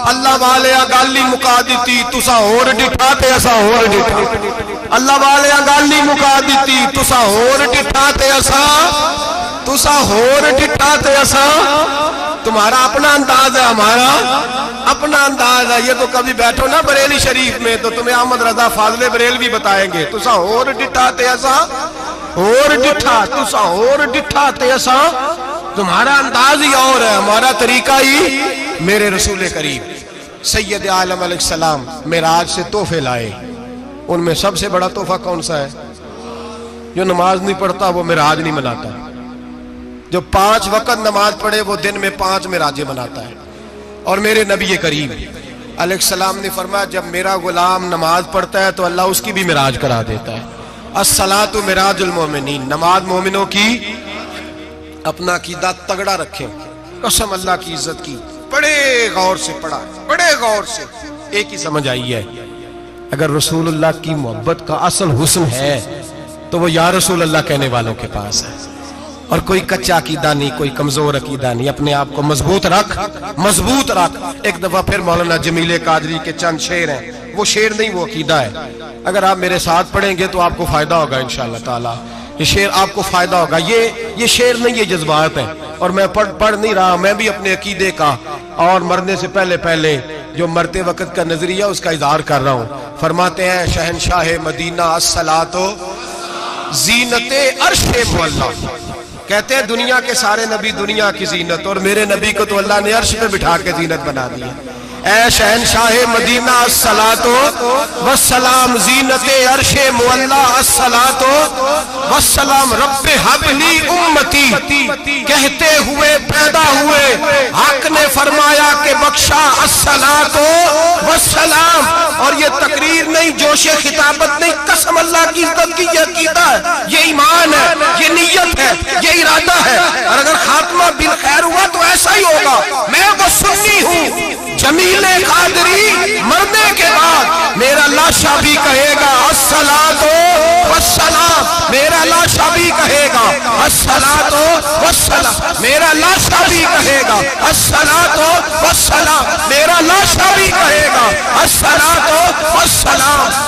اللہ والے گالی مکا دیتی تسا ہور ڈٹھا تے اسا ہور ڈٹھا، اللہ والے گالی مکا دیتی تسا ہور ڈٹھا تے اسا، تمہارا اپنا انداز ہے ہمارا اپنا انداز ہے، یہ تو کبھی بیٹھو نا بریلی شریف میں تو تمہیں احمد رضا فاضل بریل بھی بتائیں گے، تسا ہور ڈٹھا تے اسا ہور ڈٹھا، تسا ہور ڈٹھا تے اسا، تمہارا انداز ہی اور ہے ہمارا طریقہ ہی۔ میرے رسول کریم سید عالم علیہ السلام معراج سے تحفے لائے، ان میں سب سے بڑا تحفہ کون سا ہے؟ جو نماز نہیں پڑھتا وہ معراج نہیں مناتا، جو 5 وقت نماز پڑھے وہ دن میں 5 معراجیں مناتا ہے۔ اور میرے نبی کریم علیہ السلام نے فرمایا جب میرا غلام نماز پڑھتا ہے تو اللہ اس کی بھی معراج کرا دیتا ہے، الصلاۃ معراج المومنین، نماز مومنوں کی۔ اپنا عقیدہ تگڑا رکھیں، قسم اللہ کی عزت کی، بڑے غور سے پڑھا، بڑے غور سے، ایک ہی سمجھ آئی ہے، اگر رسول اللہ کی محبت کا اصل حسن ہے تو وہ یا رسول اللہ کہنے والوں کے پاس ہے، اور کوئی کچا عقیدہ نہیں، کوئی کمزور عقیدہ نہیں، اپنے آپ کو مضبوط رکھ، مضبوط رکھ۔ ایک دفعہ پھر مولانا جمیل قادری کے چند شعر ہیں، وہ شعر نہیں وہ عقیدہ ہے، اگر آپ میرے ساتھ پڑھیں گے تو آپ کو فائدہ ہوگا انشاءاللہ تعالی، یہ شعر آپ کو فائدہ ہوگا، یہ شعر نہیں، یہ جذبات ہیں، اور میں پڑھ نہیں رہا، میں بھی اپنے عقیدے کا اور مرنے سے پہلے جو مرتے وقت کا نظریہ اس کا اظہار کر رہا ہوں۔ فرماتے ہیں شہنشاہ مدینہ الصلاۃ زینت عرش معلا، کہتے ہیں دنیا کے سارے نبی دنیا کی زینت، اور میرے نبی کو تو اللہ نے عرش پہ بٹھا کے زینت بنا دیا۔ اے شہنشاہ مدینہ الصلاۃ والسلام زینت عرش معلا، الصلاۃ والسلام رب حب لی امتی، کہتے ہوئے پیدا ہوئے حق نے فرمایا کہ بخشا الصلاۃ والسلام، اور یہ تقریر نہیں جو جوش خطابت نہیں، قسم اللہ کی عزت کی، یہ عقیدہ ہے، یہ ایمان ہے، یہ نیت ہے، یہ ارادہ ہے، اور اگر خاتمہ بالخیر ہوا تو ایسا ہی ہوگا۔ میں وہ سنی ہوں، جمیل قادری مرنے کے بعد میرا لاشا بھی کہے گا الصلاۃ والسلام، میرا لاشا بھی کہے گا الصلاۃ والسلام، میرا لاشا بھی کہے گا الصلاۃ والسلام، میرا لاشا بھی کہے گا الصلاۃ والسلام۔